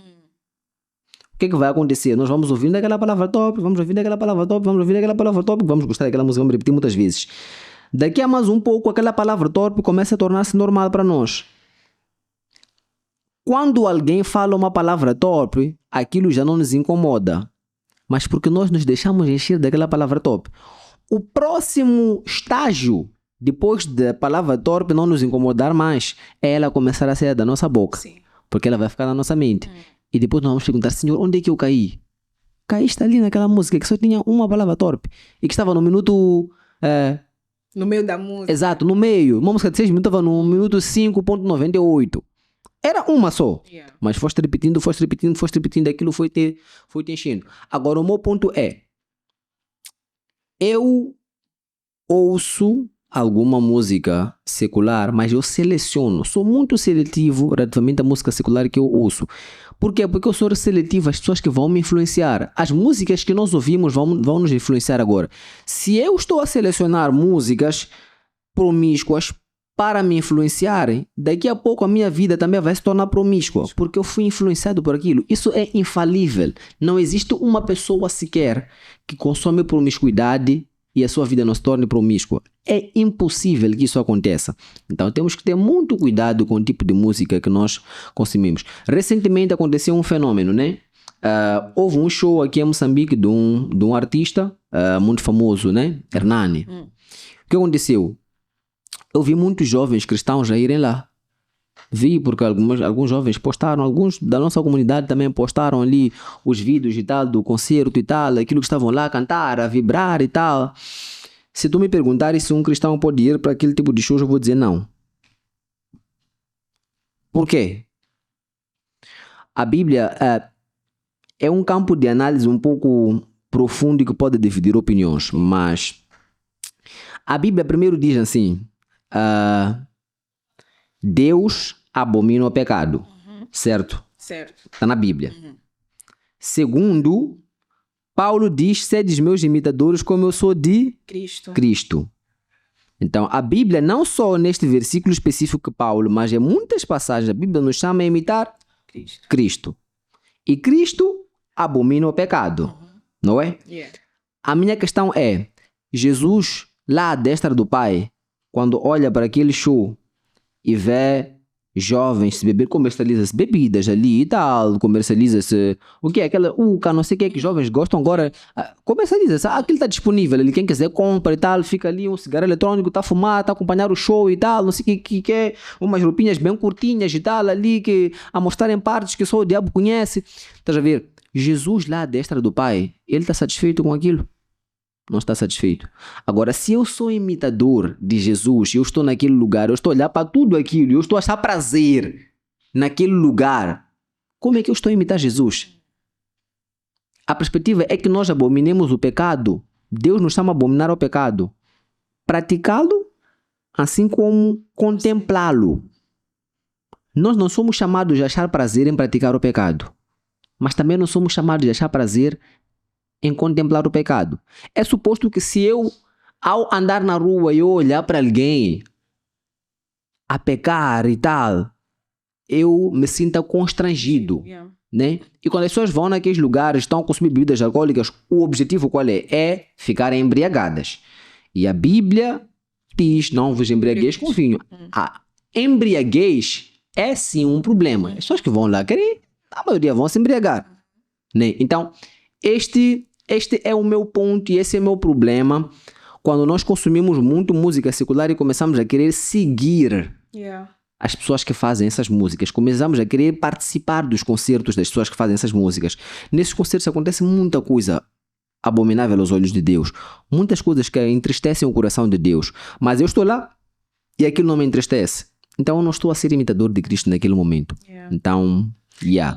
O que é que vai acontecer? Nós vamos ouvindo aquela palavra top, vamos ouvindo aquela palavra top, vamos ouvindo aquela palavra top, vamos gostar daquela música, vamos repetir muitas vezes. Daqui a mais um pouco, aquela palavra torpe começa a tornar-se normal para nós. Quando alguém fala uma palavra torpe, aquilo já não nos incomoda. Mas porque nós nos deixamos encher daquela palavra torpe. O próximo estágio, depois da palavra torpe não nos incomodar mais, é ela começar a sair da nossa boca. Sim. Porque ela vai ficar na nossa mente. E depois nós vamos perguntar, Senhor, onde é que eu caí? Caíste ali naquela música que só tinha uma palavra torpe. E que estava no minuto... No meio da música. Exato, no meio. Uma música de 6 minutos estava no minuto 5.98. Era uma só. Yeah. Mas foste repetindo, aquilo foi te enchendo. Agora, o meu ponto é, eu ouço alguma música secular, mas eu seleciono. Sou muito seletivo relativamente à música secular que eu ouço. Por quê? Porque eu sou seletivo às pessoas que vão me influenciar. As músicas que nós ouvimos vão nos influenciar agora. Se eu estou a selecionar músicas promíscuas para me influenciarem, daqui a pouco a minha vida também vai se tornar promíscua, porque eu fui influenciado por aquilo. Isso é infalível. Não existe uma pessoa sequer que consome promiscuidade e a sua vida não se torne promíscua. É impossível que isso aconteça. Então temos que ter muito cuidado com o tipo de música que nós consumimos. Recentemente aconteceu um fenômeno, né? Houve um show aqui em Moçambique de um artista muito famoso, né? Hernani. O que aconteceu? Eu vi muitos jovens cristãos a irem lá. Vi porque alguns jovens postaram, alguns da nossa comunidade também postaram ali os vídeos e tal, do concerto e tal, aquilo que estavam lá a cantar, a vibrar e tal. Se tu me perguntares se um cristão pode ir para aquele tipo de show, eu vou dizer não. Por quê? A Bíblia é um campo de análise um pouco profundo e que pode dividir opiniões, mas a Bíblia primeiro diz assim, Deus abomina o pecado, certo? Certo. Está na Bíblia. Segundo, Paulo diz, sedes meus imitadores como eu sou de Cristo. Então, a Bíblia, não só neste versículo específico que Paulo, mas em muitas passagens, a Bíblia nos chama a imitar Cristo. E Cristo abomina o pecado, não é? Yeah. A minha questão é, Jesus, lá à destra do Pai, quando olha para aquele show e vê jovens se beber, comercializa-se bebidas ali e tal, comercializa-se o que é aquela uca, não sei o que é que jovens gostam agora, comercializa-se, aquilo está disponível ali, quem quiser compra e tal, fica ali um cigarro eletrônico, está a fumar, está a acompanhar o show e tal, não sei o que é, umas roupinhas bem curtinhas e tal ali, que a mostrarem partes que só o diabo conhece. Estás a ver? Jesus lá à destra do Pai, ele está satisfeito com aquilo? Não está satisfeito. Agora, se eu sou imitador de Jesus, eu estou naquele lugar, eu estou a olhar para tudo aquilo, eu estou a achar prazer naquele lugar, como é que eu estou a imitar Jesus? A perspectiva é que nós abominemos o pecado. Deus nos chama a abominar o pecado. Praticá-lo, assim como contemplá-lo. Nós não somos chamados de achar prazer em praticar o pecado, mas também não somos chamados de achar prazer em contemplar o pecado. É suposto que se eu, ao andar na rua e eu olhar para alguém a pecar e tal, eu me sinta constrangido. Yeah. né? E quando as pessoas vão naqueles lugares, estão a consumir bebidas alcoólicas, o objetivo qual é? É ficarem embriagadas. E a Bíblia diz, não vos embriagueis com vinho. A embriaguez é sim um problema. As pessoas que vão lá querem, a maioria vão se embriagar, né? Então, este é o meu ponto e esse é o meu problema quando nós consumimos muito música secular e começamos a querer seguir as pessoas que fazem essas músicas. Começamos a querer participar dos concertos das pessoas que fazem essas músicas. Nesses concertos acontece muita coisa abominável aos olhos de Deus. Muitas coisas que entristecem o coração de Deus. Mas eu estou lá e aquilo não me entristece. Então eu não estou a ser imitador de Cristo naquele momento. Então,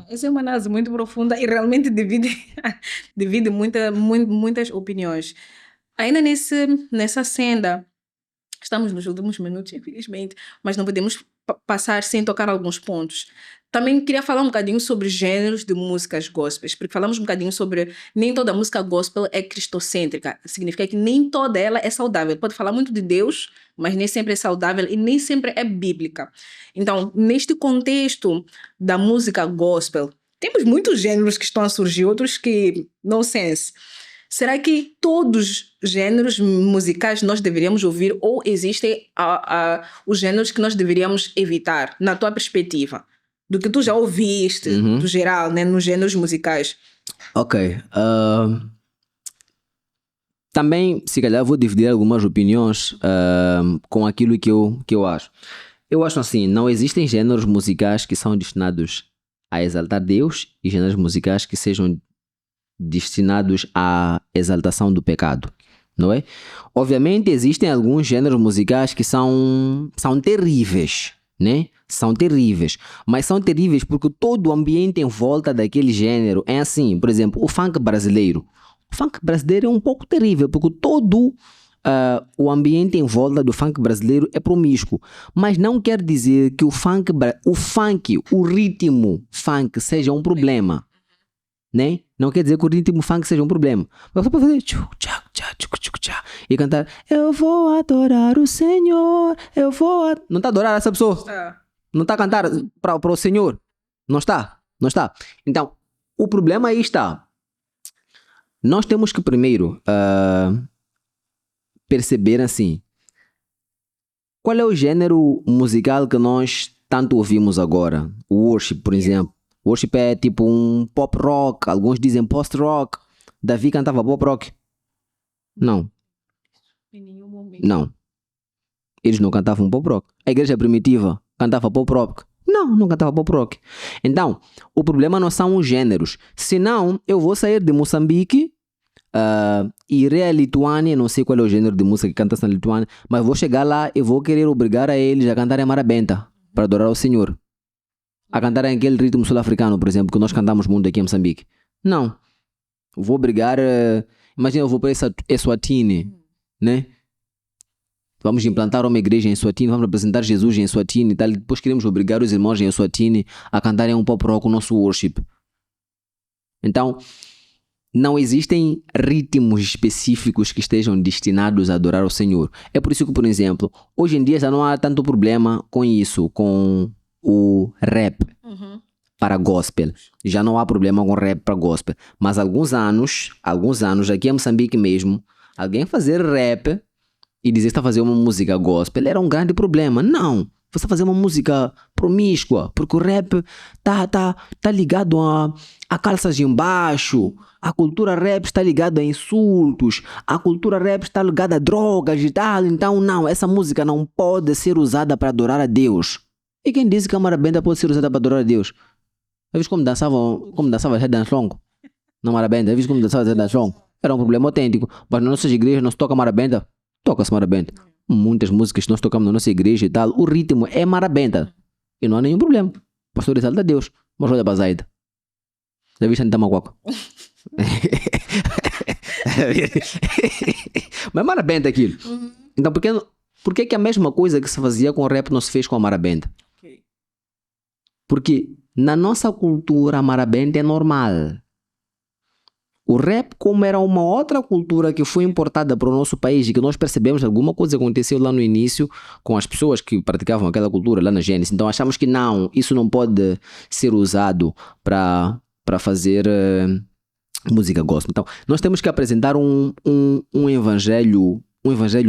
essa é uma análise muito profunda e realmente divide muitas opiniões. Ainda nessa senda, estamos nos últimos minutos, infelizmente, mas não podemos passar sem tocar alguns pontos. Também queria falar um bocadinho sobre gêneros de músicas gospels, porque falamos um bocadinho sobre nem toda música gospel é cristocêntrica. Significa que nem toda ela é saudável. Pode falar muito de Deus, mas nem sempre é saudável e nem sempre é bíblica. Então, neste contexto da música gospel, temos muitos gêneros que estão a surgir, outros que no sense. Será que todos os gêneros musicais nós deveríamos ouvir ou existem os gêneros que nós deveríamos evitar, na tua perspectiva? Do que tu já ouviste, do geral, né, nos gêneros musicais. Ok. Também, se calhar, vou dividir algumas opiniões com aquilo que eu acho. Eu acho assim, não existem gêneros musicais que são destinados a exaltar Deus e gêneros musicais que sejam destinados à exaltação do pecado, não é? Obviamente existem alguns gêneros musicais que são terríveis, né? São terríveis, mas são terríveis porque todo o ambiente em volta daquele gênero é assim. Por exemplo, o funk brasileiro. O funk brasileiro é um pouco terrível porque todo o ambiente em volta do funk brasileiro é promíscuo, mas não quer dizer que o ritmo funk seja um problema, né? Não quer dizer que o ritmo funk seja um problema. Mas só para fazer e cantar eu vou adorar o Senhor, não está a adorar essa pessoa? Não está a cantar para o Senhor? Não está. Então, o problema aí está. Nós temos que primeiro perceber assim, qual é o gênero musical que nós tanto ouvimos agora? O worship, por exemplo. Worship é tipo um pop rock, alguns dizem post-rock. Davi cantava pop rock? Não. Em nenhum momento. Não. Eles não cantavam pop rock. A igreja primitiva cantava pop rock? Não cantava pop rock. Então, o problema não são os gêneros. Senão, eu vou sair de Moçambique, irei à Lituânia, não sei qual é o gênero de música que canta-se na Lituânia, mas vou chegar lá e vou querer obrigar a eles a cantarem marabenta para adorar o Senhor. A cantarem aquele ritmo sul-africano, por exemplo, que nós cantamos muito aqui em Moçambique. Não. Vou obrigar... imagina, eu vou para Eswatini, né? Vamos implantar uma igreja em Eswatini, vamos apresentar Jesus em Eswatini e tal. Depois queremos obrigar os irmãos em Eswatini a cantarem um pop rock o nosso worship. Então, não existem ritmos específicos que estejam destinados a adorar o Senhor. É por isso que, por exemplo, hoje em dia já não há tanto problema com isso, com o rap para gospel. Já não há problema com rap para gospel. Mas há alguns anos, aqui em Moçambique mesmo, alguém fazer rap e dizer que está fazendo uma música gospel era um grande problema. Não, você está fazendo uma música promíscua, porque o rap tá ligado a calças embaixo, a cultura rap está ligada a insultos, a cultura rap está ligada a drogas e tal. Então não, essa música não pode ser usada para adorar a Deus. E quem disse que a marabenta pode ser usada para adorar a Deus? Já viste como dançava Head Long? Na marabenta, já viste como dançava Head Long? Era um problema autêntico. Mas nas nossas igrejas não se toca marabenta. Toca-se marabenta. Muitas músicas que nós tocamos na nossa igreja e tal, o ritmo é marabenta. E não há nenhum problema. O pastor exalta a Deus. Mas olha para Zaida. Já viste a Anitta Macuaco? Mas é marabenta aquilo. Então por que a mesma coisa que se fazia com o rap não se fez com a marabenta? Porque na nossa cultura a marabenta é normal. O rap, como era uma outra cultura que foi importada para o nosso país e que nós percebemos que alguma coisa aconteceu lá no início com as pessoas que praticavam aquela cultura lá na Gênesis. Então achamos que não, isso não pode ser usado para para fazer música gospel. Então, nós temos que apresentar um evangelho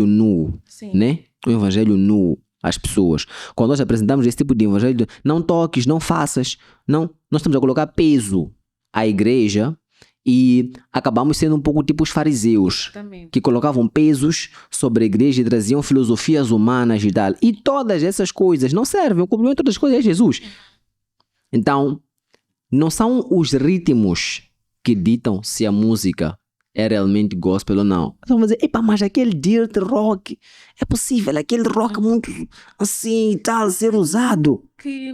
nu, Sim. né? Um evangelho nu às pessoas. Quando nós apresentamos esse tipo de evangelho, não toques, não faças, não, nós estamos a colocar peso à igreja e acabamos sendo um pouco tipo os fariseus, Exatamente. que colocavam pesos sobre a igreja e traziam filosofias humanas e tal. E todas essas coisas não servem, o cumprimento das coisas é Jesus. Então, não são os ritmos que ditam se a música é realmente gospel ou não. Então vamos dizer, epa, mas aquele dirt rock, é possível aquele rock muito assim e tal ser usado? Que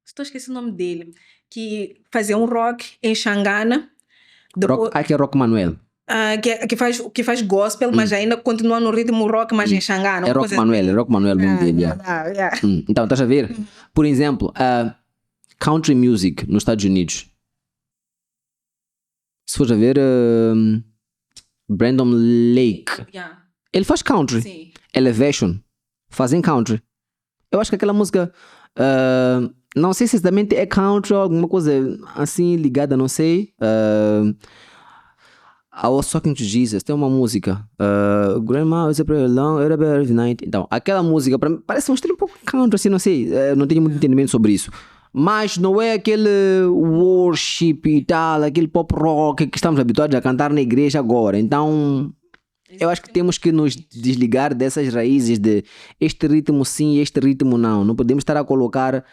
estou esquecendo o nome dele, que fazia um rock em Xangana, depois, Aqui é Rock Manuel. que faz gospel, mas ainda continua no ritmo rock, mas em Xangana. É Rock Manuel, é o nome dele. Então, estás a ver? Por exemplo, country music nos Estados Unidos. Se fores a ver, Brandon Lake, Yeah. ele faz country. Sim. Elevation, fazem country. Eu acho que aquela música, não sei se exatamente é country ou alguma coisa assim ligada, não sei. I was talking to Jesus, tem uma música, Grandma is a prayer long, every night. Então, aquela música para mim parece um estilo um pouco country, assim, não sei, não tenho muito entendimento sobre isso. Mas não é aquele worship e tal, aquele pop rock que estamos habituados a cantar na igreja agora. Então, eu acho que temos que nos desligar dessas raízes de este ritmo sim e este ritmo não. Não podemos estar a colocar,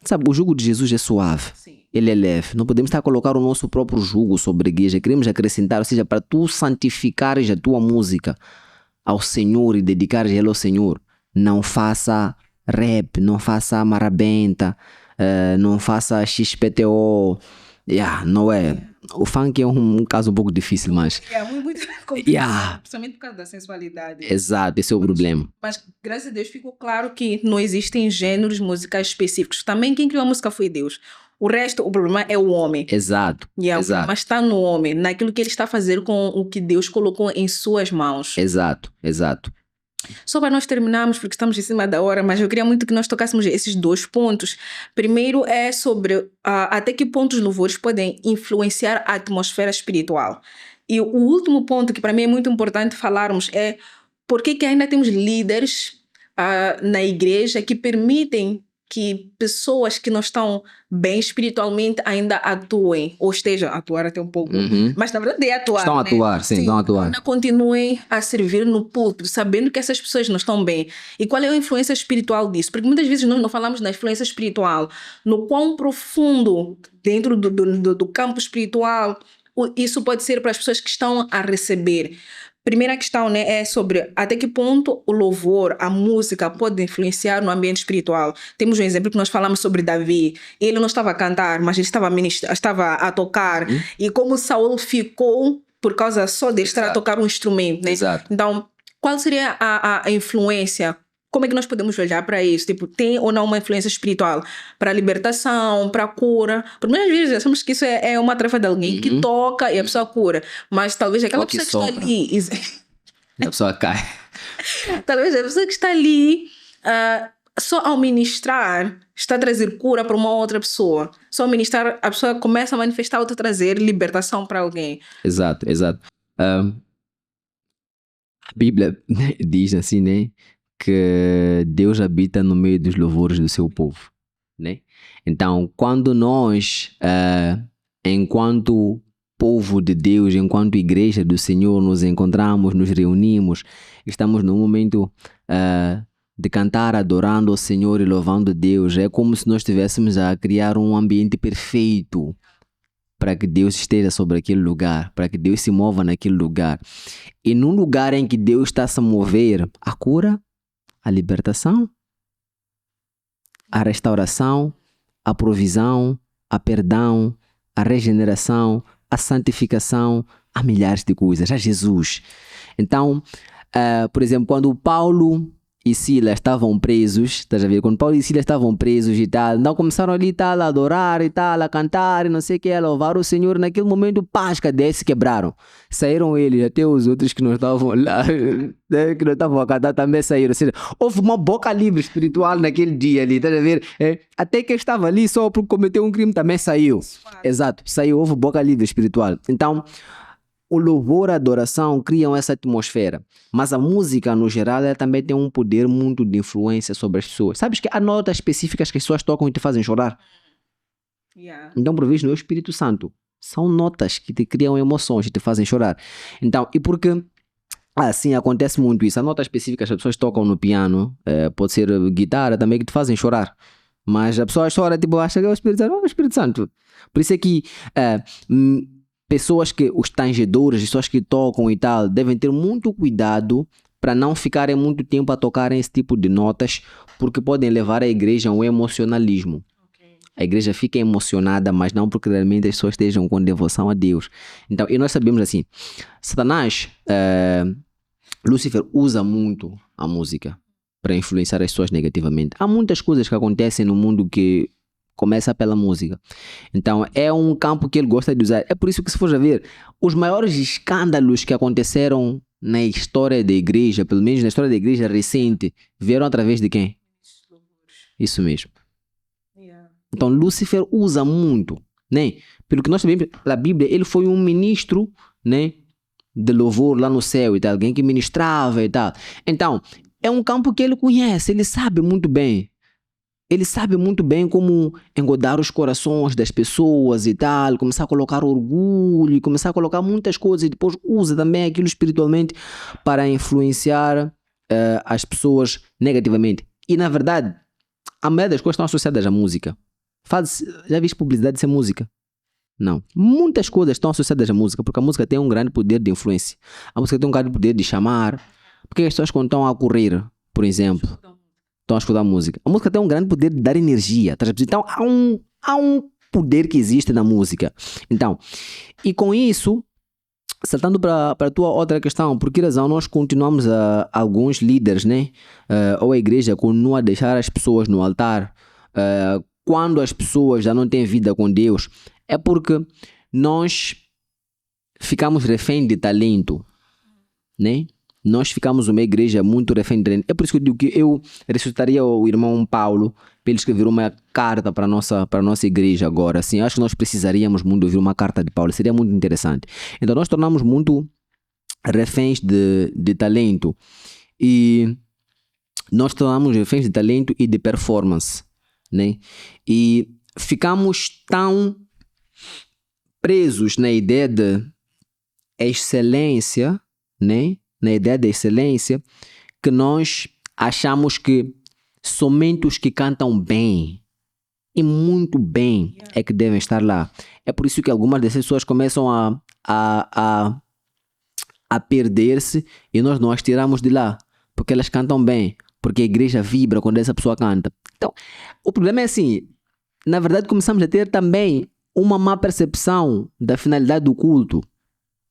sabe, o jugo de Jesus é suave. Sim. Ele é leve. Não podemos estar a colocar o nosso próprio jugo sobre a igreja. Queremos acrescentar, ou seja, para tu santificares a tua música ao Senhor e dedicares ela ao Senhor, não faça rap, não faça marabenta, não faça XPTO. Não é. O funk é um caso um pouco difícil, mas... É muito complicado, principalmente por causa da sensualidade. Exato, esse é o problema. Mas, graças a Deus, ficou claro que não existem gêneros musicais específicos. Também quem criou a música foi Deus. O resto, o problema é o homem. Exato. Exato. Mas está no homem, naquilo que ele está a fazer com o que Deus colocou em suas mãos. Exato. Só para nós terminarmos, porque estamos em cima da hora, mas eu queria muito que nós tocássemos esses dois pontos. Primeiro é sobre até que ponto os louvores podem influenciar a atmosfera espiritual. E o último ponto, que para mim é muito importante falarmos, é por que ainda temos líderes na igreja que permitem que pessoas que não estão bem espiritualmente ainda atuem, ou estejam a atuar até um pouco, mas na verdade é atuar. Estão a atuar, sim, estão a atuar. Ainda continuem a servir no púlpito, sabendo que essas pessoas não estão bem. E qual é a influência espiritual disso? Porque muitas vezes nós não falamos na influência espiritual, no quão profundo dentro do campo espiritual isso pode ser para as pessoas que estão a receber. Primeira questão, né, é sobre até que ponto o louvor, a música pode influenciar no ambiente espiritual. Temos um exemplo que nós falamos sobre Davi. Ele não estava a cantar, mas ele estava a tocar. E como Saul ficou por causa só de estar a tocar um instrumento, né? Exato. Então, qual seria a influência? Como é que nós podemos olhar para isso? Tipo, tem ou não uma influência espiritual para a libertação, para a cura? Por muitas vezes achamos que isso é uma tarefa de alguém que toca e a pessoa cura. Mas talvez aquela pessoa que está ali... A pessoa cai. Talvez a pessoa que está ali, só ao ministrar, está a trazer cura para uma outra pessoa. Só ao ministrar, a pessoa começa a manifestar ou a trazer libertação para alguém. Exato. A Bíblia diz assim, né? Que Deus habita no meio dos louvores do seu povo, né? Então, quando nós, enquanto povo de Deus, enquanto igreja do Senhor, nos encontramos, nos reunimos, estamos num momento de cantar, adorando o Senhor e louvando Deus, é como se nós estivéssemos a criar um ambiente perfeito para que Deus esteja sobre aquele lugar, para que Deus se mova naquele lugar. E num lugar em que Deus está a se mover, a cura, a libertação, a restauração, a provisão, a perdão, a regeneração, a santificação, há milhares de coisas, há Jesus. Então, por exemplo, quando Paulo e Silas estavam presos, estás a ver? Quando Paulo e Silas estavam presos e tal, então começaram ali tal, a adorar e tal, a cantar e não sei o que, a louvar o Senhor. Naquele momento, paz, cadê? Se quebraram. Saíram eles, até os outros que não estavam lá, né, que não estavam a cantar também saíram. Ou seja, houve uma boca livre espiritual naquele dia ali, estás a ver? Até quem estava ali só por cometer um crime também saiu. Exato, saiu, houve boca livre espiritual. Então, o louvor e a adoração criam essa atmosfera. Mas a música, no geral, ela também tem um poder muito de influência sobre as pessoas. Sabes que há notas específicas que as pessoas tocam e te fazem chorar? Então, por vezes, não é o Espírito Santo. São notas que te criam emoções e te fazem chorar. Então, e porque assim acontece muito isso. Há notas específicas que as pessoas tocam no piano, pode ser guitarra também, que te fazem chorar. Mas a pessoa chora, tipo, acha que é o Espírito Santo. Não é o Espírito Santo. Por isso é que pessoas que, os tangedores, pessoas que tocam e tal, devem ter muito cuidado para não ficarem muito tempo a tocarem esse tipo de notas, porque podem levar a igreja a um emocionalismo. A igreja fica emocionada, mas não porque realmente as pessoas estejam com devoção a Deus. Então, e nós sabemos assim, Satanás, Lúcifer usa muito a música para influenciar as pessoas negativamente. Há muitas coisas que acontecem no mundo que começa pela música. Então é um campo que ele gosta de usar. É por isso que, se for a ver, os maiores escândalos que aconteceram na história da igreja, pelo menos na história da igreja recente, vieram através de quem? Isso mesmo. Então Lúcifer usa muito, né? Pelo que nós sabemos pela Bíblia, ele foi um ministro, né, de louvor lá no céu e tal, alguém que ministrava e tal. Então é um campo que ele conhece, ele sabe muito bem. Ele sabe muito bem como engodar os corações das pessoas e tal, começar a colocar orgulho, começar a colocar muitas coisas e depois usa também aquilo espiritualmente para influenciar as pessoas negativamente. E na verdade, a maioria das coisas estão associadas à música. Já viste publicidade sem música? Não. Muitas coisas estão associadas à música, porque a música tem um grande poder de influência. A música tem um grande poder de chamar. Porque as pessoas quando estão a correr, por exemplo, estão a escutar música. A música tem um grande poder de dar energia. Então há um poder que existe na música. Então, e com isso, saltando para a tua outra questão, por que razão nós continuamos alguns líderes, né? Ou a igreja continua a deixar as pessoas no altar quando as pessoas já não têm vida com Deus? É porque nós ficamos refém de talento, né? Nós ficamos uma igreja muito refém de talento. É por isso que eu digo que eu ressuscitaria o irmão Paulo para ele escrever uma carta para a nossa igreja agora. Assim, acho que nós precisaríamos muito ouvir uma carta de Paulo. Seria muito interessante. Então nós tornamos muito reféns de talento. E nós tornamos reféns de talento e de performance, né? E ficamos tão presos na ideia de excelência, né? Na ideia da excelência, que nós achamos que somente os que cantam bem e muito bem é que devem estar lá. É por isso que algumas dessas pessoas começam a perder-se e nós não as tiramos de lá, porque elas cantam bem, porque a igreja vibra quando essa pessoa canta. Então, o problema é assim, na verdade começamos a ter também uma má percepção da finalidade do culto.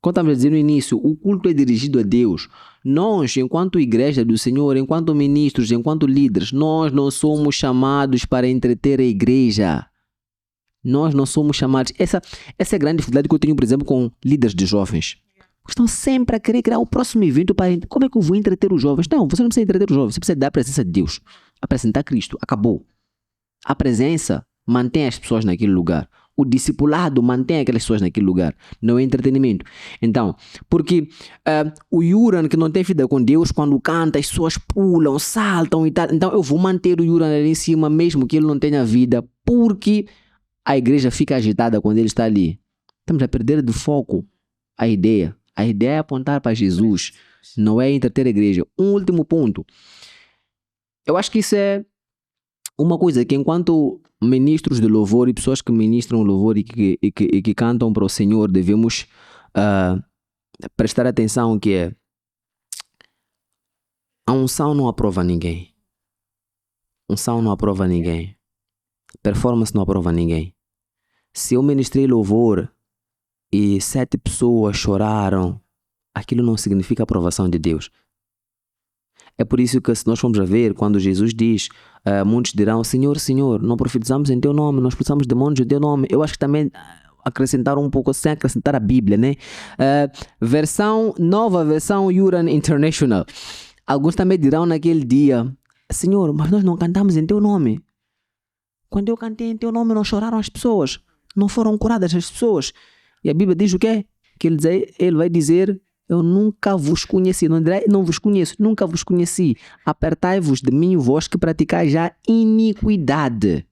Como estamos a dizer no início, o culto é dirigido a Deus. Nós, enquanto igreja do Senhor, enquanto ministros, enquanto líderes, nós não somos chamados para entreter a igreja. Nós não somos chamados. Essa é a grande dificuldade que eu tenho, por exemplo, com líderes de jovens. Estão sempre a querer criar o próximo evento para... Como é que eu vou entreter os jovens? Não, você não precisa entreter os jovens. Você precisa dar a presença de Deus. Apresentar Cristo. Acabou. A presença mantém as pessoas naquele lugar. O discipulado mantém aquelas pessoas naquele lugar. Não é entretenimento. Então, porque o Yuran que não tem vida com Deus, quando canta, as pessoas pulam, saltam e tal. Então eu vou manter o Yuran ali em cima, mesmo que ele não tenha vida, porque a igreja fica agitada quando ele está ali. Estamos a perder de foco a ideia. A ideia é apontar para Jesus, não é entreter a igreja. Um último ponto. Eu acho que isso é uma coisa que, enquanto ministros de louvor e pessoas que ministram louvor e que cantam para o Senhor, devemos prestar atenção, que é: a unção não aprova ninguém. Unção não aprova ninguém. Performance não aprova ninguém. Se eu ministrei louvor e 7 pessoas choraram, aquilo não significa aprovação de Deus. É por isso que, se nós formos a ver, quando Jesus diz, muitos dirão, Senhor, Senhor, não profetizamos em teu nome, não expulsamos demônios em teu nome. Eu acho que também acrescentar um pouco, sem acrescentar a Bíblia, né? Nova versão Uran International. Alguns também dirão naquele dia, Senhor, mas nós não cantamos em teu nome. Quando eu cantei em teu nome, não choraram as pessoas, não foram curadas as pessoas. E a Bíblia diz o quê? Que ele vai dizer, eu nunca vos conheci, não vos conheço, nunca vos conheci. Apartai-vos de mim, vós que praticais já iniquidade.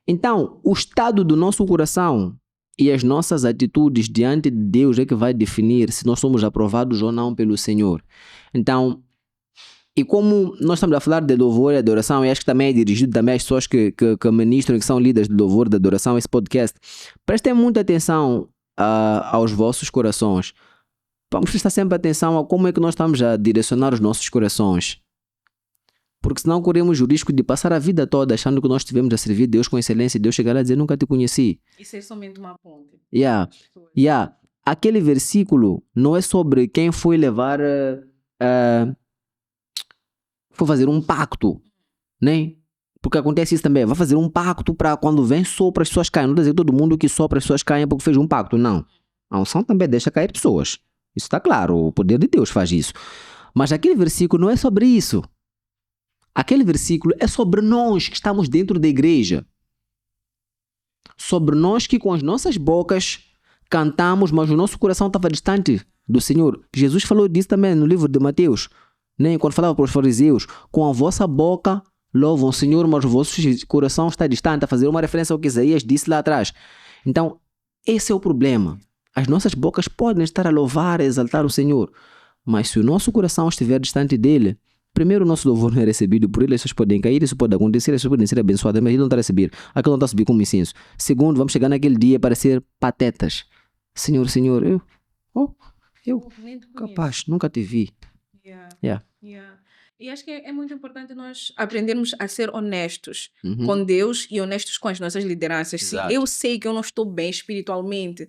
Então, o estado do nosso coração e as nossas atitudes diante de Deus é que vai definir se nós somos aprovados ou não pelo Senhor. Então, e como nós estamos a falar de louvor e adoração, e acho que também é dirigido também às pessoas que ministram e que são líderes de louvor e de adoração, esse podcast, prestem muita atenção aos vossos corações. Vamos prestar sempre atenção a como é que nós estamos a direcionar os nossos corações. Porque senão corremos o risco de passar a vida toda achando que nós estivemos a servir Deus com excelência e Deus chegar lá e dizer, nunca te conheci. E ser somente uma ponte. Aquele versículo não é sobre quem foi levar... foi fazer um pacto, né? Porque acontece isso também. Vai fazer um pacto para quando vem sopra as pessoas caem. Não dizer todo mundo que sopra as pessoas caem porque fez um pacto. Não. A unção também deixa cair pessoas. Isso está claro. O poder de Deus faz isso. Mas aquele versículo não é sobre isso. Aquele versículo é sobre nós que estamos dentro da igreja. Sobre nós que com as nossas bocas cantamos, mas o nosso coração estava distante do Senhor. Jesus falou disso também no livro de Mateus. Né? Quando falava para os fariseus, com a vossa boca louvam o Senhor, mas o vosso coração está distante, a fazer uma referência ao que Isaías disse lá atrás. Então, esse é o problema. As nossas bocas podem estar a louvar, a exaltar o Senhor, mas se o nosso coração estiver distante dele, primeiro o nosso louvor não é recebido por ele, as pessoas podem cair, isso pode acontecer, as pessoas podem ser abençoadas, mas ele não está a receber. Aquilo não está a subir como incenso. Segundo, vamos chegar naquele dia para ser patetas. Senhor, eu capaz, nunca te vi. Yeah. E acho que é muito importante nós aprendermos a ser honestos com Deus e honestos com as nossas lideranças. Exato. Se eu sei que eu não estou bem espiritualmente,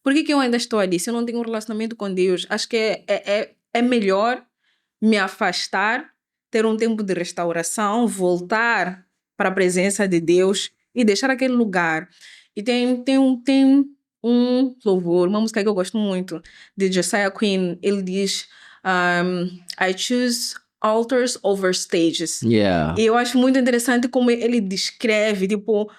por que eu ainda estou ali? Se eu não tenho um relacionamento com Deus, acho que é melhor me afastar, ter um tempo de restauração, voltar para a presença de Deus e deixar aquele lugar. E tem um louvor, uma música que eu gosto muito, de Josiah Quinn. Ele diz... I choose altars over stages. Yeah. E eu acho muito interessante como ele descreve, tipo,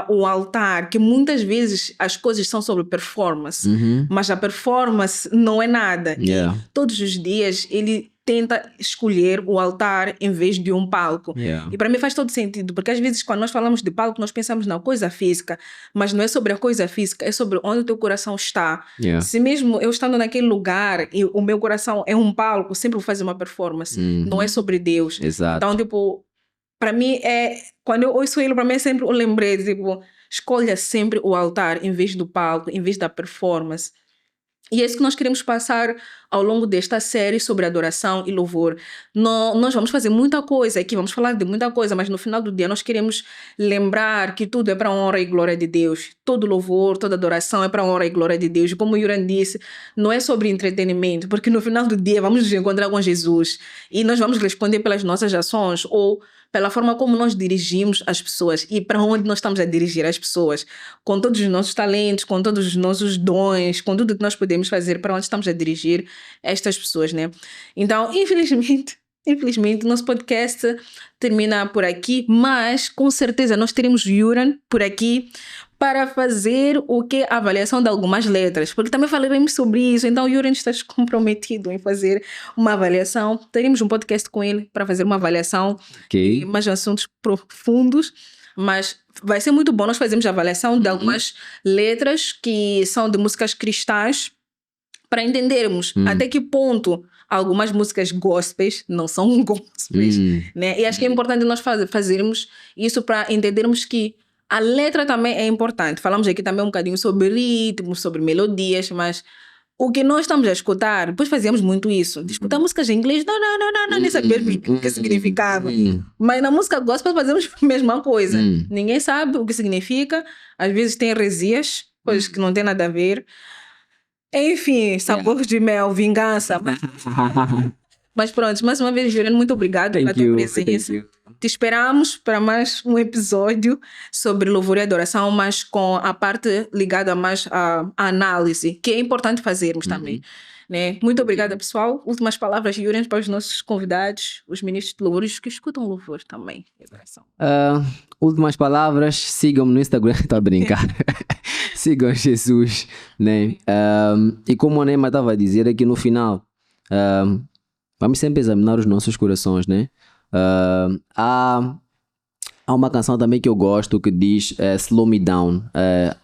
o altar, que muitas vezes as coisas são sobre performance, mas a performance não é nada. Yeah. E todos os dias ele tenta escolher o altar em vez de um palco. Yeah. E para mim faz todo sentido, porque às vezes quando nós falamos de palco, nós pensamos na coisa física, mas não é sobre a coisa física, é sobre onde o teu coração está. Yeah. Se mesmo eu estando naquele lugar e o meu coração é um palco, sempre vou fazer uma performance. Não é sobre Deus. Exato. Então, tipo, para mim quando eu ouço ele, para mim é sempre um lembrete, tipo, escolha sempre o altar em vez do palco, em vez da performance. E é isso que nós queremos passar ao longo desta série sobre adoração e louvor. Nós vamos fazer muita coisa aqui, vamos falar de muita coisa, mas no final do dia nós queremos lembrar que tudo é para a honra e glória de Deus. Todo louvor, toda adoração é para a honra e glória de Deus. Como o Yuran disse, não é sobre entretenimento, porque no final do dia vamos nos encontrar com Jesus e nós vamos responder pelas nossas ações ou pela forma como nós dirigimos as pessoas e para onde nós estamos a dirigir as pessoas, com todos os nossos talentos, com todos os nossos dons, com tudo que nós podemos fazer, para onde estamos a dirigir estas pessoas, né? Então, infelizmente, nosso podcast termina por aqui, mas com certeza nós teremos Yuran por aqui para fazer a avaliação de algumas letras, porque também falaremos sobre isso. Então o Yuran está comprometido em fazer uma avaliação. Teremos um podcast com ele para fazer uma avaliação e mais assuntos profundos, mas vai ser muito bom. Nós fazemos a avaliação de algumas letras que são de músicas cristãs para entendermos até que ponto algumas músicas gospels não são gospels, né? E acho que é importante nós fazermos isso para entendermos que a letra também é importante. Falamos aqui também um bocadinho sobre ritmo, sobre melodias, mas o que nós estamos a escutar, depois fazíamos muito isso, de escutar músicas em inglês, não, nem sabia o que significava. Mas na música gospel fazemos a mesma coisa. Ninguém sabe o que significa, às vezes tem heresias, coisas que não tem nada a ver. Enfim, sabor de mel, vingança. Mas pronto, mais uma vez, Juliano, muito obrigado pela tua presença. Te esperamos para mais um episódio sobre louvor e adoração, mas com a parte ligada mais à análise, que é importante fazermos também. Né? Muito obrigada, pessoal. Últimas palavras, Juliano, para os nossos convidados, os ministros de louvor e os que escutam louvor também e adoração. Últimas palavras, sigam-me no Instagram, estou a brincar. Sigam Jesus, né? E como a Neema estava a dizer aqui no final, vamos sempre examinar os nossos corações, né? Há uma canção também que eu gosto que diz Slow Me Down,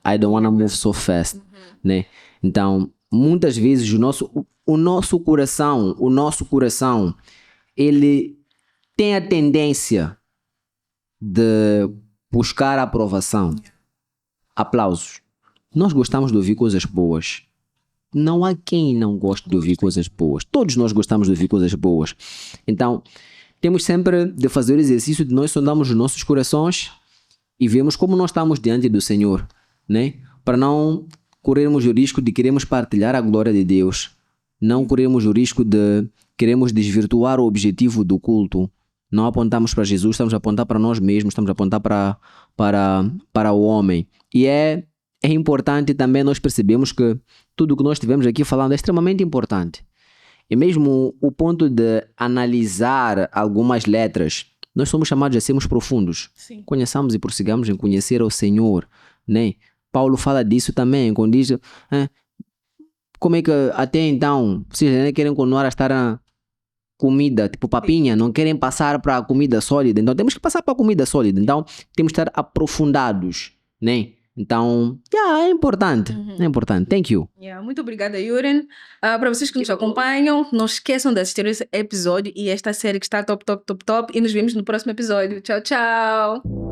I don't wanna move so fast, né? Então, muitas vezes o nosso coração, ele tem a tendência de buscar aprovação, aplausos. Nós gostamos de ouvir coisas boas. Não há quem não goste de ouvir coisas boas. Todos nós gostamos de ouvir coisas boas. Então, temos sempre de fazer o exercício de nós sondarmos os nossos corações e vermos como nós estamos diante do Senhor, né? Para não corrermos o risco de queremos partilhar a glória de Deus. Não corrermos o risco de queremos desvirtuar o objetivo do culto. Não apontamos para Jesus, estamos a apontar para nós mesmos, estamos a apontar para o homem. E é importante também nós percebemos que tudo o que nós estivemos aqui falando é extremamente importante. E mesmo o ponto de analisar algumas letras, nós somos chamados a sermos profundos. Sim. Conheçamos e prossigamos em conhecer o Senhor, né? Paulo fala disso também, quando diz como é que até então vocês ainda querem continuar a estar na comida, tipo papinha, não querem passar para a comida sólida. Então temos que passar para a comida sólida. Então temos que estar aprofundados, né? Então, é importante. É importante. Thank you. Muito obrigada, Yuren. Para vocês que nos acompanham, não esqueçam de assistir esse episódio e esta série que está top, top, top, top. E nos vemos no próximo episódio. Tchau, tchau.